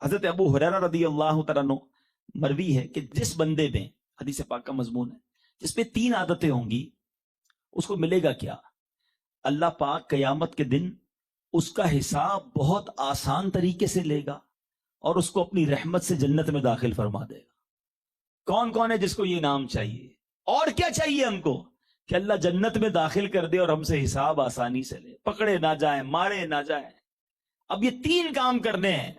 حضرت ابو ہریرہ رضی اللہ تعالیٰ عنہ مروی ہے کہ جس بندے میں، حدیث پاک کا مضمون ہے، جس پہ 3 عادتیں ہوں گی اس کو ملے گا کیا؟ اللہ پاک قیامت کے دن اس کا حساب بہت آسان طریقے سے لے گا اور اس کو اپنی رحمت سے جنت میں داخل فرما دے گا۔ کون کون ہے جس کو یہ نام چاہیے؟ اور کیا چاہیے ہم کو؟ کہ اللہ جنت میں داخل کر دے اور ہم سے حساب آسانی سے لے، پکڑے نہ جائیں، مارے نہ جائیں۔ اب یہ 3 کام کرنے ہیں،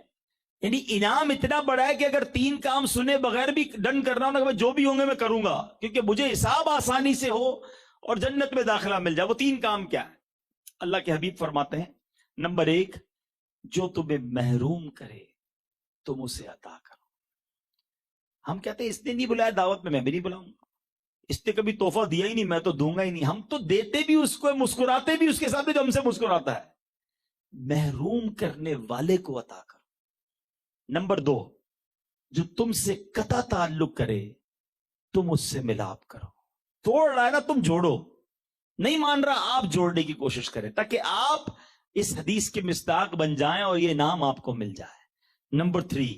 یعنی انعام اتنا بڑا ہے کہ اگر 3 کام سنے بغیر بھی ڈن کرنا ہونا کہ جو بھی ہوں گے میں کروں گا، کیونکہ مجھے حساب آسانی سے ہو اور جنت میں داخلہ مل جائے۔ وہ 3 کام کیا ہے؟ اللہ کے حبیب فرماتے ہیں، نمبر 1، جو تمہیں محروم کرے تم اسے عطا کرو۔ ہم کہتے ہیں اس نے نہیں بلایا دعوت میں بھی نہیں بلاؤں گا، اس نے کبھی تحفہ دیا ہی نہیں، میں تو دوں گا ہی نہیں۔ ہم تو دیتے بھی اس کو، مسکراتے بھی اس کے ساتھ جو ہم سے مسکراتا ہے۔ محروم کرنے والے کو عطا کرو۔ نمبر 2، جو تم سے قطع تعلق کرے تم اس سے ملاپ کرو۔ توڑ رہا ہے نا، تم جوڑو، نہیں مان رہا آپ جوڑنے کی کوشش کریں تاکہ آپ اس حدیث کے مصداق بن جائیں اور یہ نام آپ کو مل جائے۔ نمبر 3،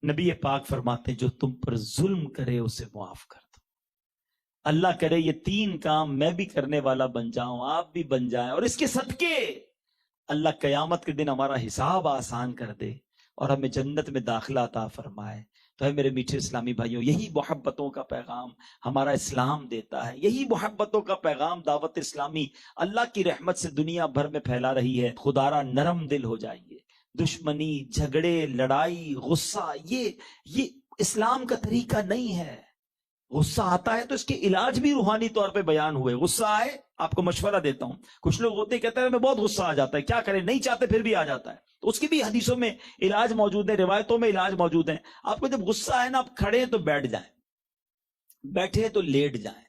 نبی پاک فرماتے ہیں جو تم پر ظلم کرے اسے معاف کر دو۔ اللہ کرے یہ 3 کام میں بھی کرنے والا بن جاؤں، آپ بھی بن جائیں، اور اس کے صدقے اللہ قیامت کے دن ہمارا حساب آسان کر دے اور ہمیں جنت میں داخلہ عطا فرمائے۔ تو ہے میرے میٹھے اسلامی بھائیوں، یہی محبتوں کا پیغام ہمارا اسلام دیتا ہے، یہی محبتوں کا پیغام دعوت اسلامی اللہ کی رحمت سے دنیا بھر میں پھیلا رہی ہے۔ خدارا نرم دل ہو جائیے۔ دشمنی، جھگڑے، لڑائی، غصہ، یہ اسلام کا طریقہ نہیں ہے۔ غصہ آتا ہے تو اس کے علاج بھی روحانی طور پہ بیان ہوئے۔ غصہ آئے، آپ کو مشورہ دیتا ہوں، کچھ لوگ ہوتے کہتے ہیں میں بہت غصہ آ جاتا ہے، کیا کریں، نہیں چاہتے پھر بھی آ جاتا ہے، تو اس کی بھی حدیثوں میں علاج موجود ہے، روایتوں میں علاج موجود ہے۔ آپ کو جب غصہ آئے نا، آپ کھڑے ہیں تو بیٹھ جائیں، بیٹھے تو لیٹ جائیں۔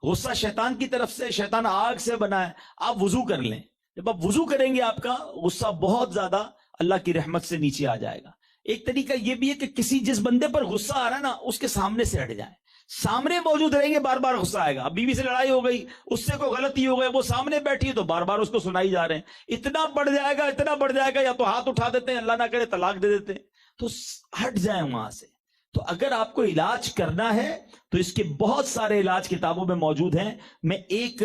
غصہ شیطان کی طرف سے، شیطان آگ سے بنا ہے، آپ وضو کر لیں۔ جب آپ وضو کریں گے آپ کا غصہ بہت زیادہ اللہ کی رحمت سے نیچے آ جائے گا۔ ایک طریقہ یہ بھی ہے کہ جس بندے پر غصہ آ رہا ہے نا، اس کے سامنے سے ہٹ جائیں۔ سامنے موجود رہیں گے، بار بار غصہ آئے گا۔ اب بیوی سے لڑائی ہو گئی، اس سے کوئی غلطی ہو گئی، وہ سامنے بیٹھی ہے تو بار بار اس کو سنائی جا رہے ہیں، اتنا بڑھ جائے گا، اتنا بڑھ جائے گا، یا تو ہاتھ اٹھا دیتے ہیں، اللہ نہ کرے طلاق دے دیتے ہیں۔ تو ہٹ جائیں وہاں سے۔ تو اگر آپ کو علاج کرنا ہے تو اس کے بہت سارے علاج کتابوں میں موجود ہیں۔ میں ایک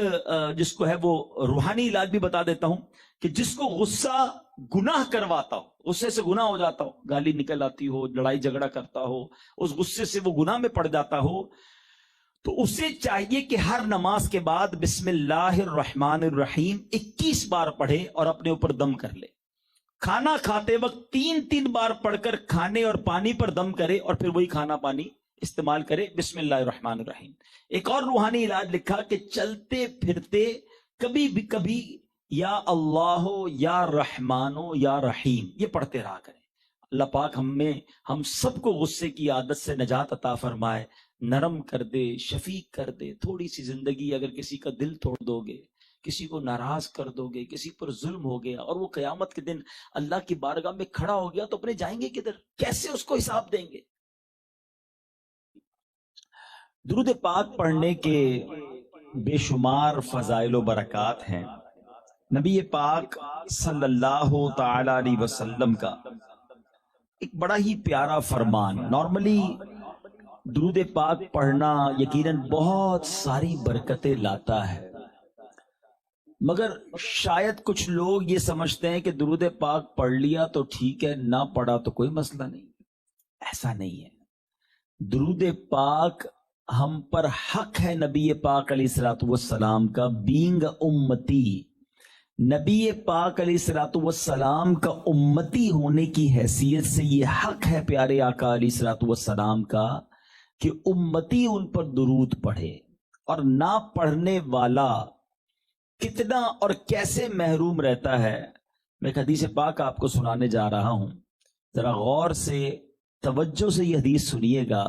جس کو ہے وہ روحانی علاج بھی بتا دیتا ہوں، کہ جس کو غصہ گناہ کرواتا ہو، غصے سے گناہ ہو جاتا ہو، گالی نکل آتی ہو، لڑائی جھگڑا کرتا ہو، اس غصے سے وہ گناہ میں پڑ جاتا ہو، تو اسے چاہیے کہ ہر نماز کے بعد بسم اللہ الرحمن الرحیم 21 بار پڑھے اور اپنے اوپر دم کر لے۔ کھانا کھاتے وقت 3 بار پڑھ کر کھانے اور پانی پر دم کرے اور پھر وہی کھانا پانی استعمال کرے، بسم اللہ الرحمن الرحیم۔ ایک اور روحانی علاج لکھا کہ چلتے پھرتے کبھی بھی کبھی یا اللہ یا رحمانو یا رحیم یہ پڑھتے رہا کریں۔ اللہ پاک ہم سب کو غصے کی عادت سے نجات عطا فرمائے، نرم کر دے، شفیق کر دے۔ تھوڑی سی زندگی اگر کسی کا دل توڑ دو گے، کسی کو ناراض کر دو گے، کسی پر ظلم ہو گیا اور وہ قیامت کے دن اللہ کی بارگاہ میں کھڑا ہو گیا تو اپنے جائیں گے کدھر؟ کیسے اس کو حساب دیں گے؟ درود پاک پڑھنے کے بے شمار فضائل و برکات ہیں۔ نبی پاک صلی اللہ تعالی علیہ وسلم کا ایک بڑا ہی پیارا فرمان، نارملی درود پاک پڑھنا یقیناً بہت ساری برکتیں لاتا ہے، مگر شاید کچھ لوگ یہ سمجھتے ہیں کہ درود پاک پڑھ لیا تو ٹھیک ہے، نہ پڑھا تو کوئی مسئلہ نہیں۔ ایسا نہیں ہے۔ درود پاک ہم پر حق ہے نبی پاک علیہ الصلوۃ والسلام کا، بینگ امتی، نبی پاک علیہ الصلوۃ والسلام کا امتی ہونے کی حیثیت سے یہ حق ہے پیارے آقا علیہ الصلوۃ والسلام کا کہ امتی ان پر درود پڑھے، اور نہ پڑھنے والا کتنا اور کیسے محروم رہتا ہے۔ میں ایک حدیث پاک آپ کو سنانے جا رہا ہوں، ذرا غور سے توجہ سے یہ حدیث سنیے گا۔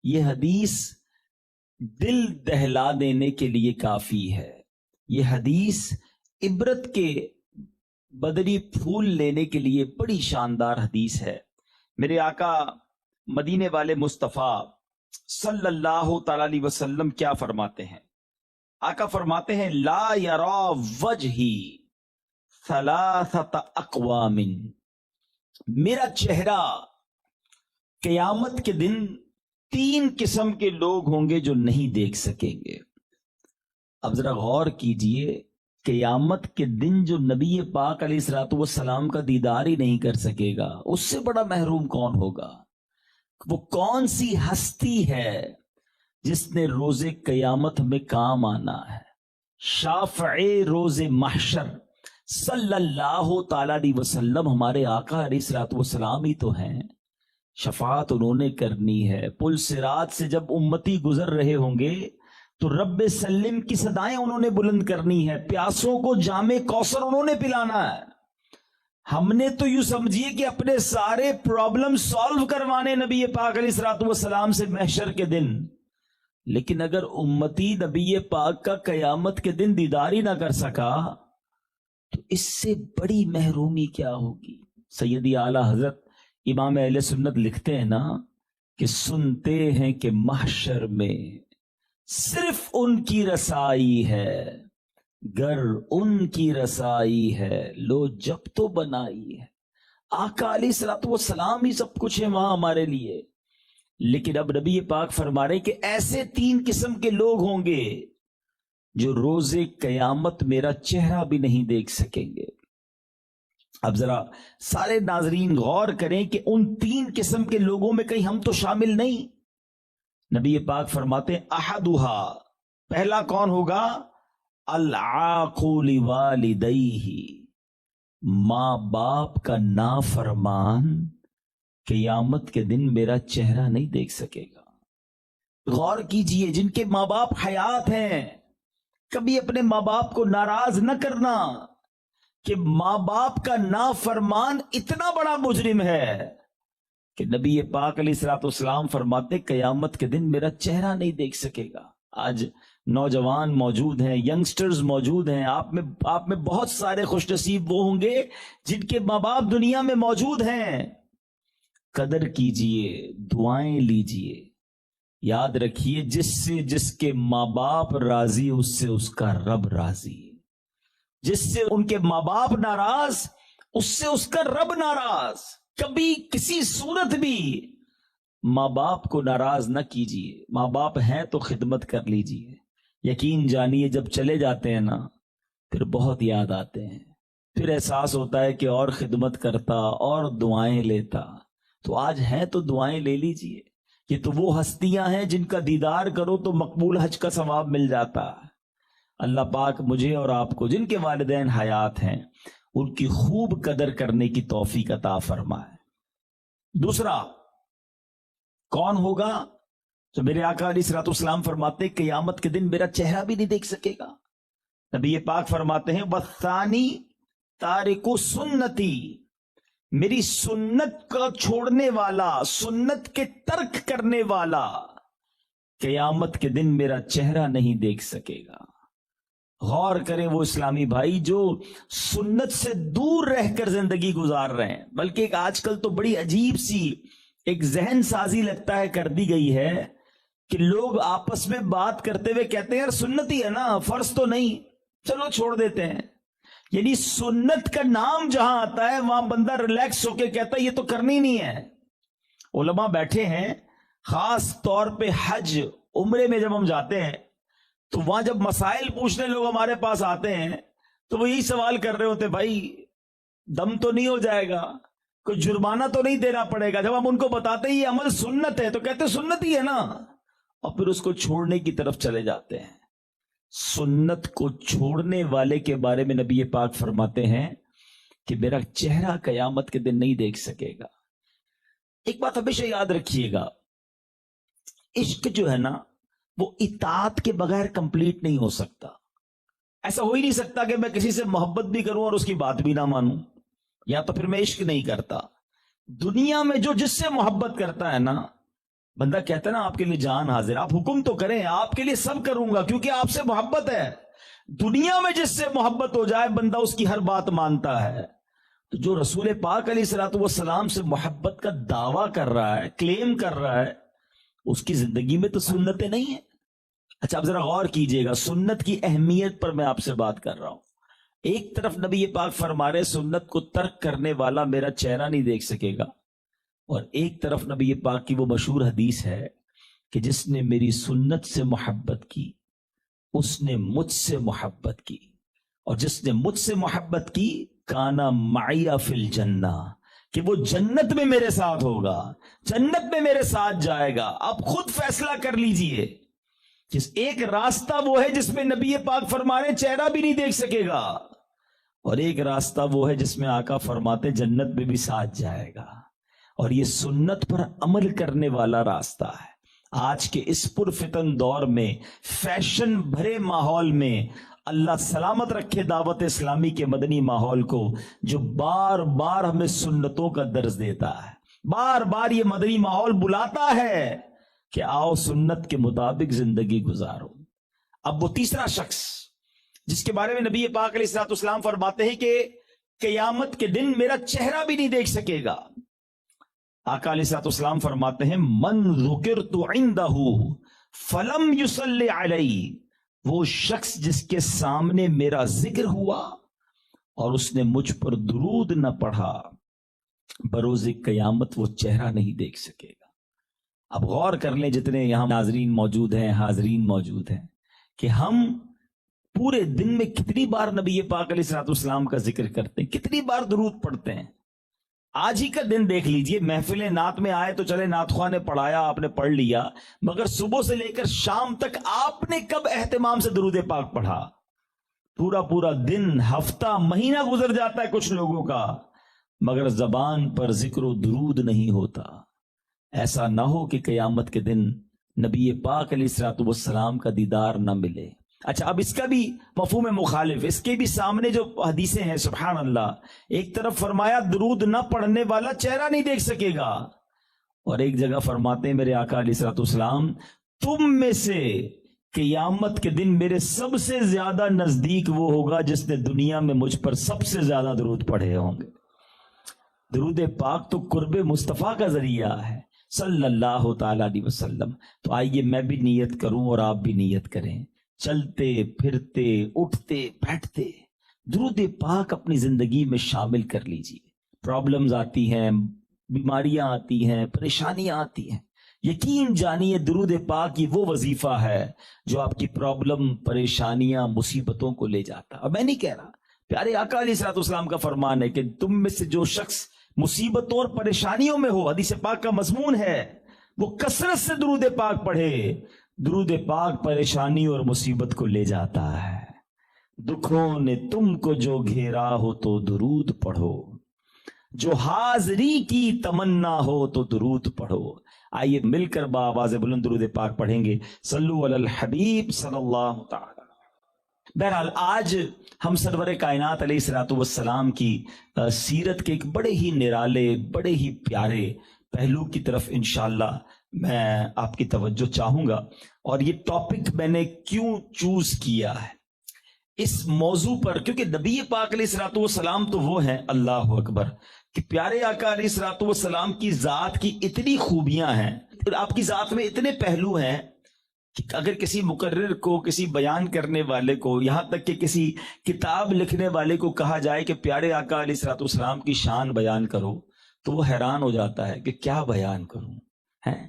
یہ حدیث دل دہلا دینے کے لیے کافی ہے۔ یہ حدیث عبرت کے بدری پھول لینے کے لیے بڑی شاندار حدیث ہے۔ میرے آقا مدینے والے مصطفیٰ صلی اللہ تعالی علیہ وسلم کیا فرماتے ہیں؟ آقا فرماتے ہیں لا یرا وجہی ثلاثت اقوام، میرا چہرہ قیامت کے دن 3 قسم کے لوگ ہوں گے جو نہیں دیکھ سکیں گے. اب ذرا غور کیجئے، قیامت کے دن جو نبی پاک علیہ الصلوۃ والسلام کا دیدار ہی نہیں کر سکے گا، اس سے بڑا محروم کون ہوگا؟ وہ کون سی ہستی ہے جس نے روز قیامت میں کام آنا ہے؟ شافع روز محشر صلی اللہ تعالی علیہ وسلم ہمارے آقا علیہ الصلوۃ والسلام ہی تو ہیں. شفاعت انہوں نے کرنی ہے. پل صراط سے جب امتی گزر رہے ہوں گے تو رب سلم کی صدائیں انہوں نے بلند کرنی ہے. پیاسوں کو جام کوثر انہوں نے پلانا ہے. ہم نے تو یوں سمجھیے کہ اپنے سارے پرابلم سالو کروانے نبی پاک علیہ الصلوۃ والسلام سے محشر کے دن. لیکن اگر امتی نبی پاک کا قیامت کے دن دیدار ہی نہ کر سکا تو اس سے بڑی محرومی کیا ہوگی؟ سیدی اعلی حضرت امام اہل سنت لکھتے ہیں نا کہ سنتے ہیں کہ محشر میں صرف ان کی رسائی ہے، گر ان کی رسائی ہے لو جب تو بنائی ہے. آقا علیہ الصلوۃ والسلام ہی سب کچھ ہے وہاں ہمارے لیے. لیکن اب نبی پاک فرما رہے کہ ایسے 3 قسم کے لوگ ہوں گے جو روز قیامت میرا چہرہ بھی نہیں دیکھ سکیں گے. اب ذرا سارے ناظرین غور کریں کہ ان 3 قسم کے لوگوں میں کہیں ہم تو شامل نہیں. نبی پاک فرماتے ہیں احدھا، پہلا کون ہوگا؟ العاق لوالدیہ، ماں باپ کا نافرمان قیامت کے دن میرا چہرہ نہیں دیکھ سکے گا. غور کیجئے، جن کے ماں باپ حیات ہیں، کبھی اپنے ماں باپ کو ناراض نہ کرنا کہ ماں باپ کا نافرمان اتنا بڑا مجرم ہے کہ نبی پاک علیہ الصلوۃ والسلام فرماتے قیامت کے دن میرا چہرہ نہیں دیکھ سکے گا. آج نوجوان موجود ہیں، ینگسٹرز موجود ہیں، آپ میں بہت سارے خوش نصیب وہ ہوں گے جن کے ماں باپ دنیا میں موجود ہیں. قدر کیجئے، دعائیں لیجئے. یاد رکھیے، جس کے ماں باپ راضی اس سے اس کا رب راضی. جس سے ان کے ماں باپ ناراض اس سے اس کا رب ناراض. کبھی کسی صورت بھی ماں باپ کو ناراض نہ کیجیے. ماں باپ ہیں تو خدمت کر لیجیے. یقین جانیے جب چلے جاتے ہیں نا پھر بہت یاد آتے ہیں، پھر احساس ہوتا ہے کہ اور خدمت کرتا اور دعائیں لیتا. تو آج ہیں تو دعائیں لے لیجیے. یہ تو وہ ہستیاں ہیں جن کا دیدار کرو تو مقبول حج کا ثواب مل جاتا. اللہ پاک مجھے اور آپ کو جن کے والدین حیات ہیں ان کی خوب قدر کرنے کی توفیق عطا فرمائے. دوسرا کون ہوگا؟ تو میرے آقا علیہ الصلوۃ والسلام فرماتے قیامت کے دن میرا چہرہ بھی نہیں دیکھ سکے گا. نبی پاک فرماتے ہیں والثانی تارک سنتی، میری سنت کا چھوڑنے والا، سنت کے ترک کرنے والا قیامت کے دن میرا چہرہ نہیں دیکھ سکے گا. غور کریں وہ اسلامی بھائی جو سنت سے دور رہ کر زندگی گزار رہے ہیں. بلکہ ایک آج کل تو بڑی عجیب سی ایک ذہن سازی لگتا ہے کر دی گئی ہے کہ لوگ آپس میں بات کرتے ہوئے کہتے ہیں یار سنت ہی ہے نا، فرض تو نہیں، چلو چھوڑ دیتے ہیں. یعنی سنت کا نام جہاں آتا ہے وہاں بندہ ریلیکس ہو کے کہتا ہے یہ تو کرنی نہیں ہے. علماء بیٹھے ہیں، خاص طور پہ حج عمرے میں جب ہم جاتے ہیں تو وہاں جب مسائل پوچھنے لوگ ہمارے پاس آتے ہیں تو وہ یہی سوال کر رہے ہوتے بھائی دم تو نہیں ہو جائے گا، کوئی جرمانہ تو نہیں دینا پڑے گا. جب ہم ان کو بتاتے ہیں یہ عمل سنت ہے تو کہتے ہیں سنت ہی ہے نا، اور پھر اس کو چھوڑنے کی طرف چلے جاتے ہیں. سنت کو چھوڑنے والے کے بارے میں نبی پاک فرماتے ہیں کہ میرا چہرہ قیامت کے دن نہیں دیکھ سکے گا. ایک بات ہمیشہ یاد رکھیے گا، عشق جو ہے نا وہ اطاعت کے بغیر کمپلیٹ نہیں ہو سکتا. ایسا ہو ہی نہیں سکتا کہ میں کسی سے محبت بھی کروں اور اس کی بات بھی نہ مانوں، یا تو پھر میں عشق نہیں کرتا. دنیا میں جو جس سے محبت کرتا ہے نا، بندہ کہتا ہے نا آپ کے لیے جان حاضر، آپ حکم تو کریں، آپ کے لیے سب کروں گا کیونکہ آپ سے محبت ہے. دنیا میں جس سے محبت ہو جائے بندہ اس کی ہر بات مانتا ہے. تو جو رسول پاک علیہ الصلوۃ والسلام سے محبت کا دعویٰ کر رہا ہے، کلیم کر رہا ہے، اس کی زندگی میں تو سنتیں نہیں ہیں. اچھا اب ذرا غور کیجئے گا، سنت کی اہمیت پر میں آپ سے بات کر رہا ہوں. ایک طرف نبی پاک فرما رہے سنت کو ترک کرنے والا میرا چہرہ نہیں دیکھ سکے گا، اور ایک طرف نبی پاک کی وہ مشہور حدیث ہے کہ جس نے میری سنت سے محبت کی اس نے مجھ سے محبت کی، اور جس نے مجھ سے محبت کی کانا معی فی الجنہ، کہ وہ جنت میں میرے ساتھ ہوگا، جنت میں میرے ساتھ جائے گا۔ اب خود فیصلہ کر لیجئے، جس ایک راستہ وہ ہے جس میں نبی پاک فرمانے چہرہ بھی نہیں دیکھ سکے گا، اور ایک راستہ وہ ہے جس میں آقا فرماتے جنت میں بھی ساتھ جائے گا، اور یہ سنت پر عمل کرنے والا راستہ ہے۔ آج کے اس پرفتن دور میں، فیشن بھرے ماحول میں، اللہ سلامت رکھے دعوت اسلامی کے مدنی ماحول کو، جو بار بار ہمیں سنتوں کا درس دیتا ہے، بار بار یہ مدنی ماحول بلاتا ہے کہ آؤ سنت کے مطابق زندگی گزارو۔ اب وہ تیسرا شخص جس کے بارے میں نبی پاک علیہ الصلوۃ والسلام فرماتے ہیں کہ قیامت کے دن میرا چہرہ بھی نہیں دیکھ سکے گا، آقا علیہ الصلوۃ والسلام فرماتے ہیں من ذکرت عندہ فلم یصلی علی، وہ شخص جس کے سامنے میرا ذکر ہوا اور اس نے مجھ پر درود نہ پڑھا، بروز قیامت وہ چہرہ نہیں دیکھ سکے گا۔ اب غور کر لیں جتنے یہاں ناظرین موجود ہیں، حاضرین موجود ہیں، کہ ہم پورے دن میں کتنی بار نبی پاک علیہ الصلوۃ والسلام کا ذکر کرتے ہیں، کتنی بار درود پڑھتے ہیں۔ آج ہی کا دن دیکھ لیجئے، محفل نعت میں آئے تو چلے نعت خواہ نے پڑھایا، آپ نے پڑھ لیا، مگر صبح سے لے کر شام تک آپ نے کب اہتمام سے درود پاک پڑھا؟ پورا پورا دن، ہفتہ، مہینہ گزر جاتا ہے کچھ لوگوں کا، مگر زبان پر ذکر و درود نہیں ہوتا۔ ایسا نہ ہو کہ قیامت کے دن نبی پاک علیہ الصلوۃ والسلام کا دیدار نہ ملے۔ اچھا، اب اس کا بھی مفہوم مخالف، اس کے بھی سامنے جو حدیثیں ہیں، سبحان اللہ، ایک طرف فرمایا درود نہ پڑھنے والا چہرہ نہیں دیکھ سکے گا، اور ایک جگہ فرماتے ہیں میرے آقا علیہ الصلوۃ والسلام تم میں سے قیامت کے دن میرے سب سے زیادہ نزدیک وہ ہوگا جس نے دنیا میں مجھ پر سب سے زیادہ درود پڑھے ہوں گے۔ درود پاک تو قرب مصطفیٰ کا ذریعہ ہے صلی اللہ تعالی علیہ وسلم۔ تو آئیے میں بھی نیت کروں اور آپ بھی نیت کریں، چلتے پھرتے اٹھتے بیٹھتے درود پاک اپنی زندگی میں شامل کر لیجیے۔ پرابلمز آتی ہیں، بیماریاں آتی ہیں، پریشانیاں آتی ہیں، یقین جانیے درود پاک یہ وہ وظیفہ ہے جو آپ کی پرابلم، پریشانیاں، مصیبتوں کو لے جاتا۔ اور میں نہیں کہہ رہا، پیارے آقا علیہ الصلوۃ والسلام کا فرمان ہے کہ تم میں سے جو شخص مصیبتوں اور پریشانیوں میں ہو، حدیث پاک کا مضمون ہے، وہ کثرت سے درود پاک پڑھے۔ درود پاک پریشانی اور مصیبت کو لے جاتا ہے۔ دکھوں نے تم کو جو گھیرا ہو تو درود پڑھو، جو حاضری کی تمنا ہو تو درود پڑھو۔ آئیے مل کر بآواز بلند درود پاک پڑھیں گے، صلو علی الحبیب صلی اللہ تعالی۔ بہرحال آج ہم سرور کائنات علیہ الصلوۃ والسلام کی سیرت کے ایک بڑے ہی نرالے، بڑے ہی پیارے پہلو کی طرف انشاءاللہ میں آپ کی توجہ چاہوں گا۔ اور یہ ٹاپک میں نے کیوں چوز کیا ہے اس موضوع پر، کیونکہ نبی پاک علیہ الصلوۃ والسلام تو وہ ہیں، اللہ اکبر، کہ پیارے آقا علیہ الصلوۃ والسلام کی ذات کی اتنی خوبیاں ہیں، آپ کی ذات میں اتنے پہلو ہیں کہ اگر کسی مقرر کو، کسی بیان کرنے والے کو، یہاں تک کہ کسی کتاب لکھنے والے کو کہا جائے کہ پیارے آقا علیہ الصلوۃ والسلام کی شان بیان کرو، تو وہ حیران ہو جاتا ہے کہ کیا بیان کروں، ہیں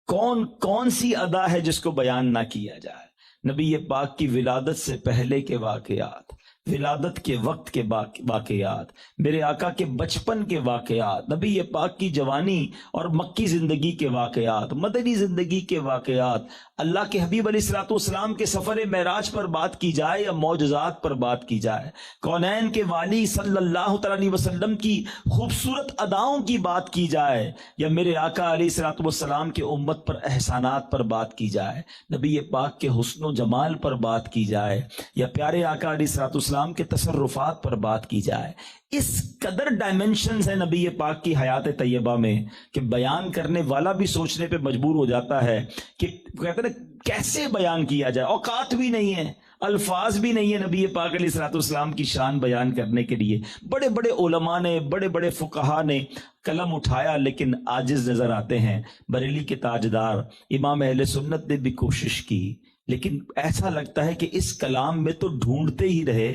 کون سی ادا ہے جس کو بیان نہ کیا جائے۔ نبی پاک کی ولادت سے پہلے کے واقعات، ولادت کے وقت کے واقعات، میرے آقا کے بچپن کے واقعات، نبی پاک کی جوانی اور مکی زندگی کے واقعات، مدنی زندگی کے واقعات، اللہ کے حبیب علیہ الصلوۃ والسلام کے سفر معراج پر بات کی جائے یا معجزات پر بات کی جائے، کونین کے والی صلی اللہ علیہ وسلم کی خوبصورت اداؤں کی بات کی جائے، یا میرے آقا علیہ الصلوۃ والسلام کے امت پر احسانات پر بات کی جائے، نبی پاک کے حسن و جمال پر بات کی جائے، یا پیارے آقا علیہ الصلوۃ والسلام کے تصرفات پر بات کی جائے، اس قدر ڈائمنشنز ہیں نبی پاک کی حیات طیبہ میں کہ بیان کرنے والا بھی سوچنے پہ مجبور ہو جاتا ہے کہ کہتے ہیں کیسے بیان کیا جائے۔ اوقات بھی نہیں ہے، الفاظ بھی نہیں ہے نبی پاک علیہ الصلوۃ والسلام کی شان بیان کرنے کے لیے۔ بڑے بڑے علماء نے، بڑے بڑے فقہا نے قلم اٹھایا لیکن عاجز نظر آتے ہیں۔ بریلی کے تاجدار امام اہل سنت نے بھی کوشش کی، لیکن ایسا لگتا ہے کہ اس کلام میں تو ڈھونڈتے ہی رہے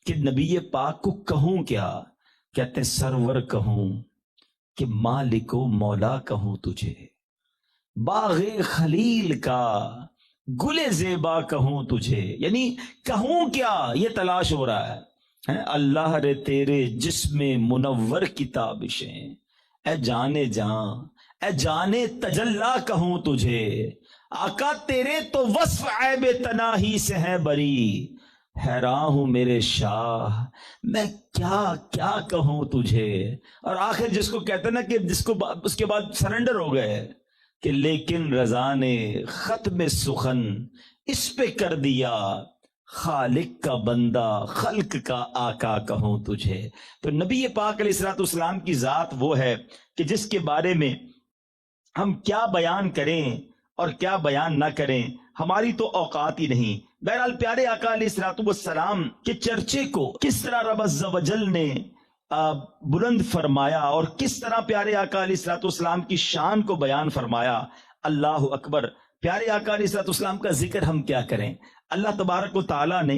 کہ نبی پاک کو کہوں کیا؟ کہتے سرور کہوں کہ مالک و مولا کہوں تجھے، باغ خلیل کا گل زیبا کہوں تجھے، یعنی کہوں کیا یہ تلاش ہو رہا ہے۔ اللہ رے تیرے جسم منور کی تابشیں، اے جانے جاں اے جانے تجلا کہوں تجھے، آقا تیرے تو وصف عیب تناہی سے ہے بری، حیران ہوں میرے شاہ میں کیا کیا کہوں تجھے۔ اور آخر جس کو کہتے ہیں نا کہ جس کو اس کے بعد سرنڈر ہو گئے کہ لیکن رضا نے ختم سخن اس پہ کر دیا، خالق کا بندہ خلق کا آقا کہوں تجھے۔ تو نبی پاک علیہ الصلوۃ والسلام کی ذات وہ ہے کہ جس کے بارے میں ہم کیا بیان کریں اور کیا بیان نہ کریں، ہماری تو اوقات ہی نہیں۔ بہرحال پیارے آقا علیہ الصلوۃ والسلام کے چرچے کو کس طرح رب عز و جل نے بلند فرمایا اور کس طرح پیارے آقا علیہ الصلوۃ والسلام کی شان کو بیان فرمایا، اللہ اکبر۔ پیارے آقا علیہ الصلوۃ والسلام کا ذکر ہم کیا کریں، اللہ تبارک و تعالیٰ نے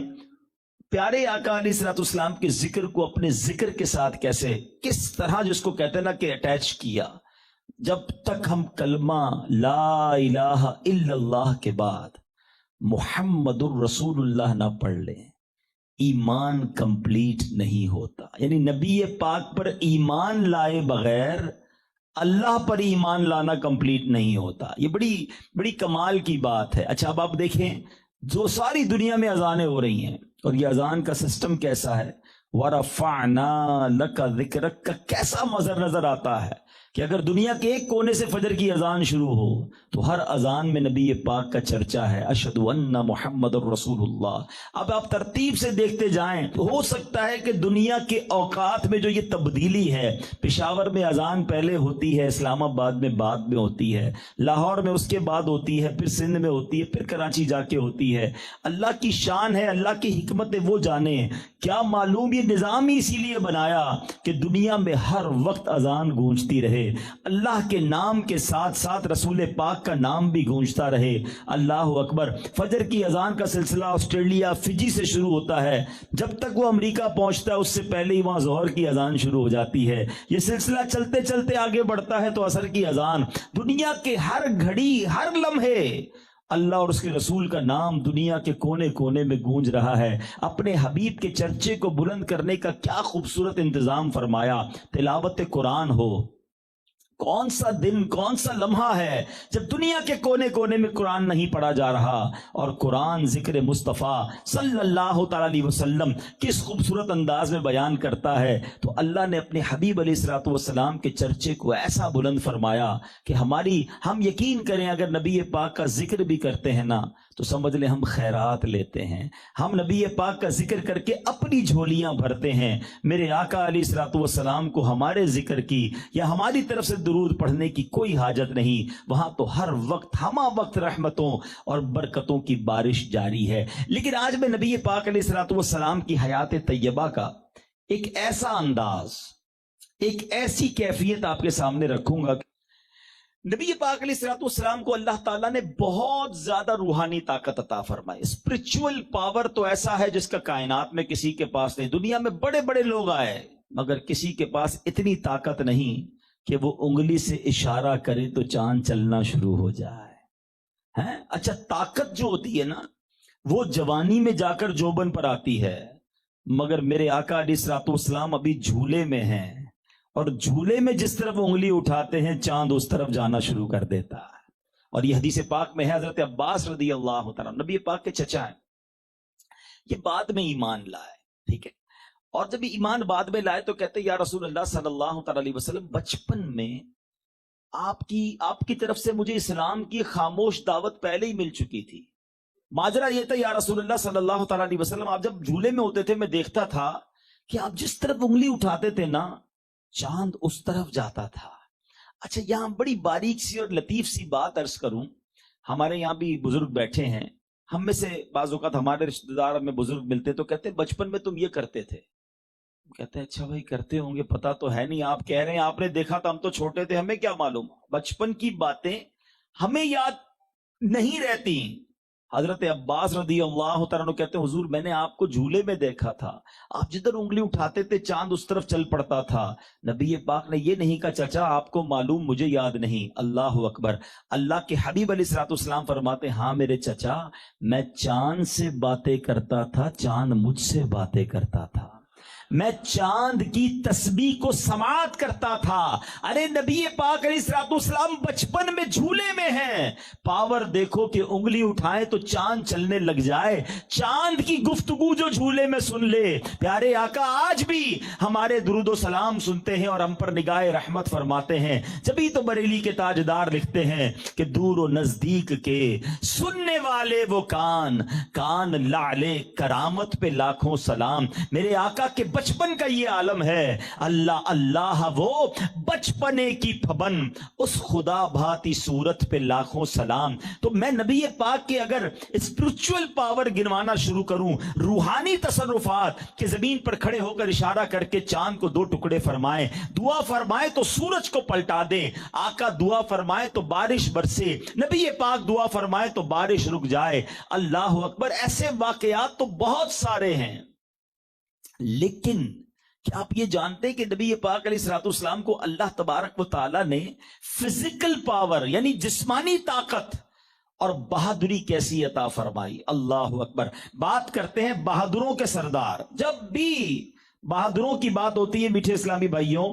پیارے آقا علیہ الصلوۃ والسلام کے ذکر کو اپنے ذکر کے ساتھ کیسے کس طرح جس کو کہتے ہیں نا کہ اٹیچ کیا۔ جب تک ہم کلمہ لا الہ الا اللہ کے بعد محمد الرسول اللہ نہ پڑھ لیں، ایمان کمپلیٹ نہیں ہوتا۔ یعنی نبی پاک پر ایمان لائے بغیر اللہ پر ایمان لانا کمپلیٹ نہیں ہوتا۔ یہ بڑی بڑی کمال کی بات ہے۔ اچھا اب آپ دیکھیں جو ساری دنیا میں اذانیں ہو رہی ہیں، اور یہ اذان کا سسٹم کیسا ہے، وَرَفَعْنَا لَكَ ذِكْرَكَ کا کیسا مظہر نظر آتا ہے کہ اگر دنیا کے ایک کونے سے فجر کی اذان شروع ہو تو ہر اذان میں نبی پاک کا چرچا ہے، اشہد ان محمد الرسول اللہ۔ اب آپ ترتیب سے دیکھتے جائیں تو ہو سکتا ہے کہ دنیا کے اوقات میں جو یہ تبدیلی ہے، پشاور میں اذان پہلے ہوتی ہے، اسلام آباد میں بعد میں ہوتی ہے، لاہور میں اس کے بعد ہوتی ہے، پھر سندھ میں ہوتی ہے، پھر کراچی جا کے ہوتی ہے۔ اللہ کی شان ہے، اللہ کی حکمت ہے، وہ جانے کیا معلوم۔ یہ نظام ہی اسی لیے بنایا کہ دنیا میں ہر وقت اذان گونجتی رہے، اللہ کے نام کے ساتھ ساتھ رسول پاک کا نام بھی گونجتا رہے۔ اللہ اکبر۔ فجر کی اذان کا سلسلہ آسٹریلیا فجی سے شروع ہوتا ہے، جب تک وہ امریکہ پہنچتا ہے اس سے پہلے ہی وہاں ظہر کی اذان شروع ہو جاتی ہے۔ یہ سلسلہ چلتے چلتے آگے بڑھتا ہے تو عصر کی اذان۔ دنیا کے ہر گھڑی ہر لمحے اللہ اور اس کے رسول کا نام دنیا کے کونے کونے میں گونج رہا ہے۔ اپنے حبیب کے چرچے کو بلند کرنے کا کیا خوبصورت انتظام فرمایا۔ تلاوت قرآن ہو، کون سا دن کون سا لمحہ ہے جب دنیا کے کونے کونے میں قرآن نہیں پڑھا جا رہا، اور قرآن ذکر مصطفیٰ صلی اللہ تعالی علیہ وسلم کس خوبصورت انداز میں بیان کرتا ہے۔ تو اللہ نے اپنے حبیب علیہ الصلوۃ والسلام کے چرچے کو ایسا بلند فرمایا کہ ہم یقین کریں اگر نبی پاک کا ذکر بھی کرتے ہیں نا تو سمجھ لیں ہم خیرات لیتے ہیں، ہم نبی پاک کا ذکر کر کے اپنی جھولیاں بھرتے ہیں۔ میرے آقا علیہ الصلوۃ والسلام کو ہمارے ذکر کی یا ہماری طرف سے درود پڑھنے کی کوئی حاجت نہیں، وہاں تو ہر وقت ہمہ وقت رحمتوں اور برکتوں کی بارش جاری ہے۔ لیکن آج میں نبی پاک علیہ الصلوۃ والسلام کی حیات طیبہ کا ایک ایسا انداز، ایک ایسی کیفیت آپ کے سامنے رکھوں گا۔ نبی پاک علیہ الصلوۃ والسلام کو اللہ تعالیٰ نے بہت زیادہ روحانی طاقت عطا فرمائی۔ اسپرچول پاور تو ایسا ہے جس کا کائنات میں کسی کے پاس نہیں۔ دنیا میں بڑے بڑے لوگ آئے مگر کسی کے پاس اتنی طاقت نہیں کہ وہ انگلی سے اشارہ کرے تو چاند چلنا شروع ہو جائے۔ اچھا طاقت جو ہوتی ہے نا وہ جوانی میں جا کر جوبن پر آتی ہے، مگر میرے آقا علیہ الصلوۃ والسلام ابھی جھولے میں ہیں، اور جھولے میں جس طرف انگلی اٹھاتے ہیں چاند اس طرف جانا شروع کر دیتا ہے۔ اور یہ حدیث پاک میں ہے، حضرت عباس رضی اللہ تعالیٰ نبی پاک کے چچا ہیں، یہ بعد میں ایمان لائے، ٹھیک ہے، اور جب ایمان بعد میں لائے تو کہتے یا رسول اللہ صلی اللہ تعالی علیہ وسلم بچپن میں آپ کی طرف سے مجھے اسلام کی خاموش دعوت پہلے ہی مل چکی تھی۔ ماجرا یہ تھا یا رسول اللہ صلی اللہ تعالی علیہ وسلم آپ جب جھولے میں ہوتے تھے میں دیکھتا تھا کہ آپ جس طرف انگلی اٹھاتے تھے نا چاند اس طرف جاتا تھا۔ اچھا یہاں بڑی باریک سی اور لطیف سی بات عرض کروں، ہمارے یہاں بھی بزرگ بیٹھے ہیں، ہم میں سے بعض اوقات ہمارے رشتہ دار میں بزرگ ملتے تو کہتے بچپن میں تم یہ کرتے تھے، کہتے ہیں اچھا بھائی کرتے ہوں گے، پتا تو ہے نہیں، آپ کہہ رہے ہیں آپ نے دیکھا تھا، ہم تو چھوٹے تھے ہمیں کیا معلوم۔ بچپن کی باتیں ہمیں یاد نہیں رہتی، حضرت عباس رضی اللہ تعالیٰ عنہ کہتے ہیں حضور میں نے آپ کو جھولے میں دیکھا تھا، آپ جدھر انگلی اٹھاتے تھے چاند اس طرف چل پڑتا تھا۔ نبی پاک نے یہ نہیں کہا چچا آپ کو معلوم مجھے یاد نہیں۔ اللہ اکبر۔ اللہ کے حبیب علیہ الصلوۃ والسلام فرماتے ہیں ہاں میرے چچا، میں چاند سے باتیں کرتا تھا، چاند مجھ سے باتیں کرتا تھا، میں چاند کی تسبیح کو سماعت کرتا تھا۔ ارے نبی پاک علیہ الصلوۃ والسلام بچپن میں جھولے میں ہیں، پاور دیکھو کہ انگلی اٹھائیں تو چاند چلنے لگ جائے، چاند کی گفتگو جو جھولے میں سن لے۔ پیارے آقا آج بھی ہمارے درود و سلام سنتے ہیں اور ہم پر نگاہ رحمت فرماتے ہیں۔ جبھی تو بریلی کے تاجدار لکھتے ہیں کہ دور و نزدیک کے سننے والے وہ کان، کان لعلے کرامت پہ لاکھوں سلام۔ میرے آقا کے بچپن کا یہ عالم ہے، اللہ اللہ وہ بچپنے کی پھبن، اس خدا بھاتی صورت پہ لاکھوں سلام۔ تو میں نبی پاک کے اگر اسپرچول پاور گنوانا شروع کروں، روحانی تصرفات کہ زمین پر کھڑے ہو کر اشارہ کر کے چاند کو 2 ٹکڑے فرمائیں، دعا فرمائے تو سورج کو پلٹا دیں، آقا دعا فرمائے تو بارش برسے، نبی پاک دعا فرمائے تو بارش رک جائے۔ اللہ اکبر۔ ایسے واقعات تو بہت سارے ہیں، لیکن کیا آپ یہ جانتے ہیں کہ نبی پاک علیہ الصلوۃ والسلام کو اللہ تبارک و تعالی نے فزیکل پاور یعنی جسمانی طاقت اور بہادری کیسی عطا فرمائی؟ اللہ اکبر۔ بات کرتے ہیں بہادروں کے سردار، جب بھی بہادروں کی بات ہوتی ہے میٹھے اسلامی بھائیوں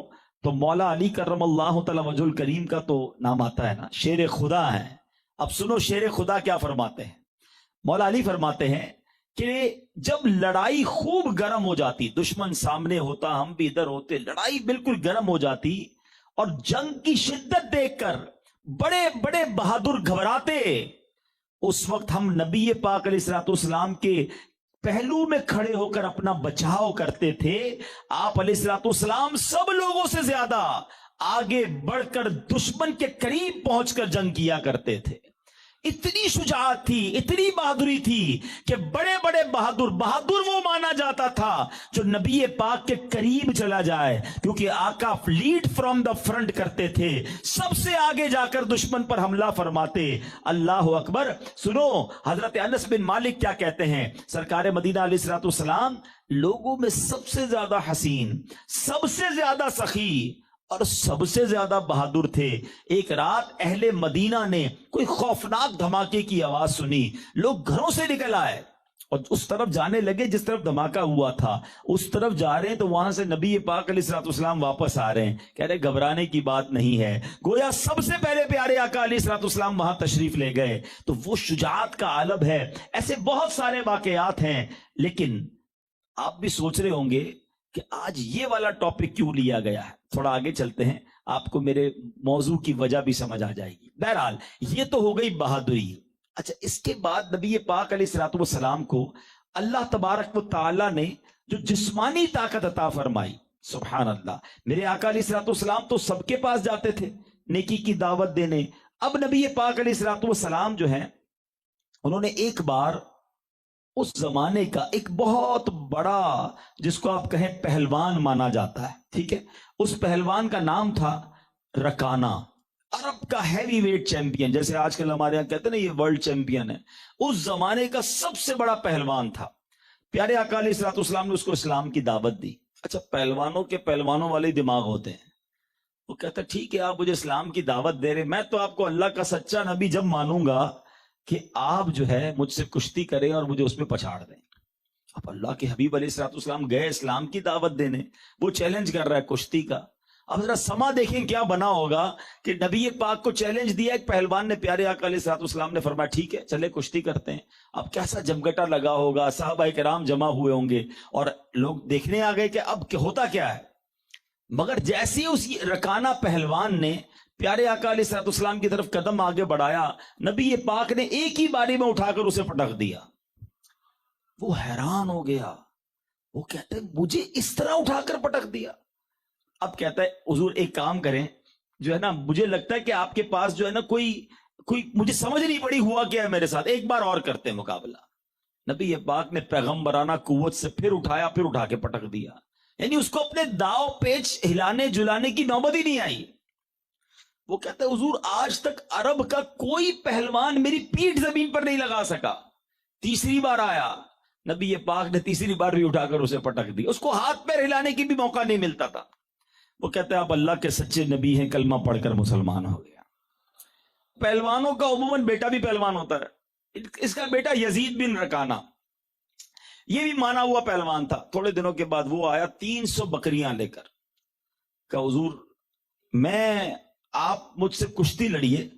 تو مولا علی کرم اللہ تعالی وجہ الکریم کا تو نام آتا ہے نا، شیر خدا ہے۔ اب سنو شیر خدا کیا فرماتے ہیں۔ مولا علی فرماتے ہیں کہ جب لڑائی خوب گرم ہو جاتی، دشمن سامنے ہوتا ہم بھی ادھر ہوتے، لڑائی بالکل گرم ہو جاتی اور جنگ کی شدت دیکھ کر بڑے بڑے بہادر گھبراتے، اس وقت ہم نبی پاک علیہ الصلوۃ والسلام کے پہلو میں کھڑے ہو کر اپنا بچاؤ کرتے تھے۔ آپ علیہ الصلوۃ والسلام سب لوگوں سے زیادہ آگے بڑھ کر دشمن کے قریب پہنچ کر جنگ کیا کرتے تھے۔ اتنی شجاعت تھی، اتنی بہادری تھی کہ بڑے بڑے بہادر وہ مانا جاتا تھا جو نبی پاک کے قریب چلا جائے، کیونکہ آقا لیڈ فرام دا فرنٹ کرتے تھے، سب سے آگے جا کر دشمن پر حملہ فرماتے۔ اللہ اکبر۔ سنو حضرت انس بن مالک کیا کہتے ہیں، سرکار مدینہ علیہ الصلوۃ والسلام لوگوں میں سب سے زیادہ حسین، سب سے زیادہ سخی اور سب سے زیادہ بہادر تھے۔ ایک رات اہل مدینہ نے کوئی خوفناک دھماکے کی آواز سنی، لوگ گھروں سے نکل آئے اور اس طرف جانے لگے جس طرف دھماکہ ہوا تھا، اس طرف جا رہے ہیں تو وہاں سے نبی پاک علیہ الصلوۃ والسلام واپس آ رہے ہیں، کہہ رہے گھبرانے کی بات نہیں ہے، گویا سب سے پہلے پیارے آقا علیہ الصلوۃ والسلام وہاں تشریف لے گئے۔ تو وہ شجاعت کا عالم ہے۔ ایسے بہت سارے واقعات ہیں، لیکن آپ بھی سوچ رہے ہوں گے کہ آج یہ والا ٹاپک کیوں لیا گیا ہے۔ تھوڑا آگے چلتے ہیں، آپ کو میرے موضوع کی وجہ بھی سمجھ آ جائے گی۔ بہرحال یہ تو ہو گئی بہادری۔ اچھا، اس کے بعد نبی پاک علیہ الصلوۃ والسلام کو اللہ تبارک و تعالی نے جو جسمانی طاقت عطا فرمائی، سبحان اللہ۔ میرے آقا علیہ الصلوۃ والسلام تو سب کے پاس جاتے تھے نیکی کی دعوت دینے۔ اب نبی پاک علیہ الصلوۃ والسلام جو ہیں انہوں نے ایک بار اس زمانے کا ایک بہت بڑا جس کو آپ کہیں پہلوان مانا جاتا ہے، ٹھیک ہے، اس پہلوان کا نام تھا رکانہ، عرب کا ہیوی ویٹ چیمپئن، جیسے آج کل ہمارے یہاں کہتے ہیں نا یہ ورلڈ چیمپئن ہے، اس زمانے کا سب سے بڑا پہلوان تھا۔ پیارے آقا علیہ الصلوۃ والسلام نے اس کو اسلام کی دعوت دی۔ اچھا، پہلوانوں کے پہلوانوں والے دماغ ہوتے ہیں، وہ کہتا ٹھیک ہے آپ مجھے اسلام کی دعوت دے رہے، میں تو آپ کو اللہ کا سچا نبی جب مانوں گا کہ آپ جو ہے مجھ سے کشتی کریں اور مجھے اس میں پچھاڑ دیں۔ اب اللہ کے حبیب علیہ الصلوۃ والسلام گئے اسلام کی دعوت دینے، وہ چیلنج کر رہا ہے کشتی کا۔ اب ذرا سما دیکھیں کیا بنا ہوگا کہ نبی پاک کو چیلنج دیا ایک پہلوان نے، پیارے آقا علیہ الصلوۃ والسلام نے فرمایا ٹھیک ہے چلے کشتی کرتے ہیں۔ اب کیسا جمگٹا لگا ہوگا، صحابہ کرام جمع ہوئے ہوں گے اور لوگ دیکھنے آ گئے کہ اب ہوتا کیا ہے۔ مگر جیسے اس رکانہ پہلوان نے پیارے آقا علیہ الصلوۃ والسلام کی طرف قدم آگے بڑھایا، نبی پاک نے ایک ہی باری میں اٹھا کر اسے پٹک دیا۔ وہ حیران ہو گیا، وہ کہتا ہے مجھے اس طرح اٹھا کر پٹک دیا۔ اب کہتا ہے حضور ایک کام کریں، جو ہے نا مجھے لگتا ہے کہ آپ کے پاس جو ہے نا کوئی مجھے سمجھ نہیں پڑی ہوا کیا ہے میرے ساتھ، ایک بار اور کرتے ہیں مقابلہ۔ نبی پاک نے پیغمبرانہ قوت سے پھر اٹھایا، پھر اٹھا کے پٹک دیا، یعنی اس کو اپنے داؤ پیچ ہلانے جلانے کی نوبت ہی نہیں آئی۔ وہ کہتا ہے حضور آج تک عرب کا کوئی پہلوان میری پیٹھ زمین پر نہیں لگا سکا، تیسری بار آیا، نبی پاک نے تیسری بار بھی اٹھا کر اسے پٹک دی، اس کو ہاتھ پیر ہلانے کی بھی موقع نہیں ملتا تھا۔ وہ کہتے ہیں آپ اللہ کے سچے نبی ہیں، کلمہ پڑھ کر مسلمان ہو گیا۔ پہلوانوں کا عموماً بیٹا بھی پہلوان ہوتا ہے، اس کا بیٹا یزید بن رکانہ، یہ بھی مانا ہوا پہلوان تھا۔ تھوڑے دنوں کے بعد وہ آیا 300 بکریاں لے کر، کہ حضور میں آپ مجھ سے کشتی لڑیے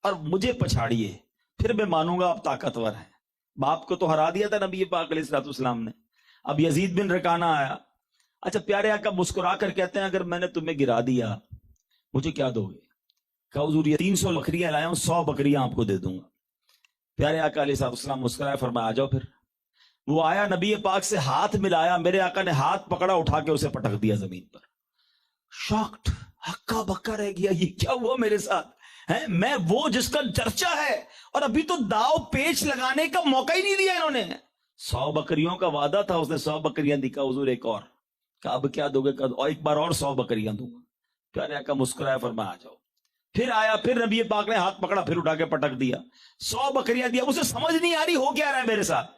اور مجھے پچھاڑیے، پھر میں مانوں گا آپ طاقتور ہیں۔ باپ کو تو ہرا دیا تھا نبی پاک علیہ الصلوۃ والسلام نے، اب یزید بن رکانہ آیا۔ اچھا پیارے آقا مسکرا کر کہتے ہیں اگر میں نے تمہیں گرا دیا مجھے کیا دو گے؟ کہ حضور یہ 300 بکریاں لایا ہوں، 100 بکریاں آپ کو دے دوں گا۔ پیارے آقا علیہ الصلوۃ والسلام مسکرایا، فرمایا آ جاؤ پھر۔ وہ آیا، نبی پاک سے ہاتھ ملایا، میرے آقا نے ہاتھ پکڑا، اٹھا کے اسے پٹک دیا زمین پر۔ شاکڈ، ہکا بکا رہ گیا، یہ کیا ہوا میرے ساتھ ہے؟ میں وہ جس کا چرچا ہے اور ابھی تو داؤ پیچ لگانے کا موقع ہی نہیں دیا انہوں نے۔ 100 بکریوں کا وعدہ تھا، اس نے 100 بکریاں دی۔ کہا حضور ایک اور، کہا اب کیا دو گے؟ کہا اور ایک بار اور 100 بکریاں دوں گا۔ پیارے آقا مسکرایا، فرمایا آ جاؤ۔ پھر آیا، پھر نبی پاک نے ہاتھ پکڑا، پھر اٹھا کے پٹک دیا، 100 بکریاں دیا۔ اسے سمجھ نہیں آ رہی ہو کیا رہا ہے میرے ساتھ۔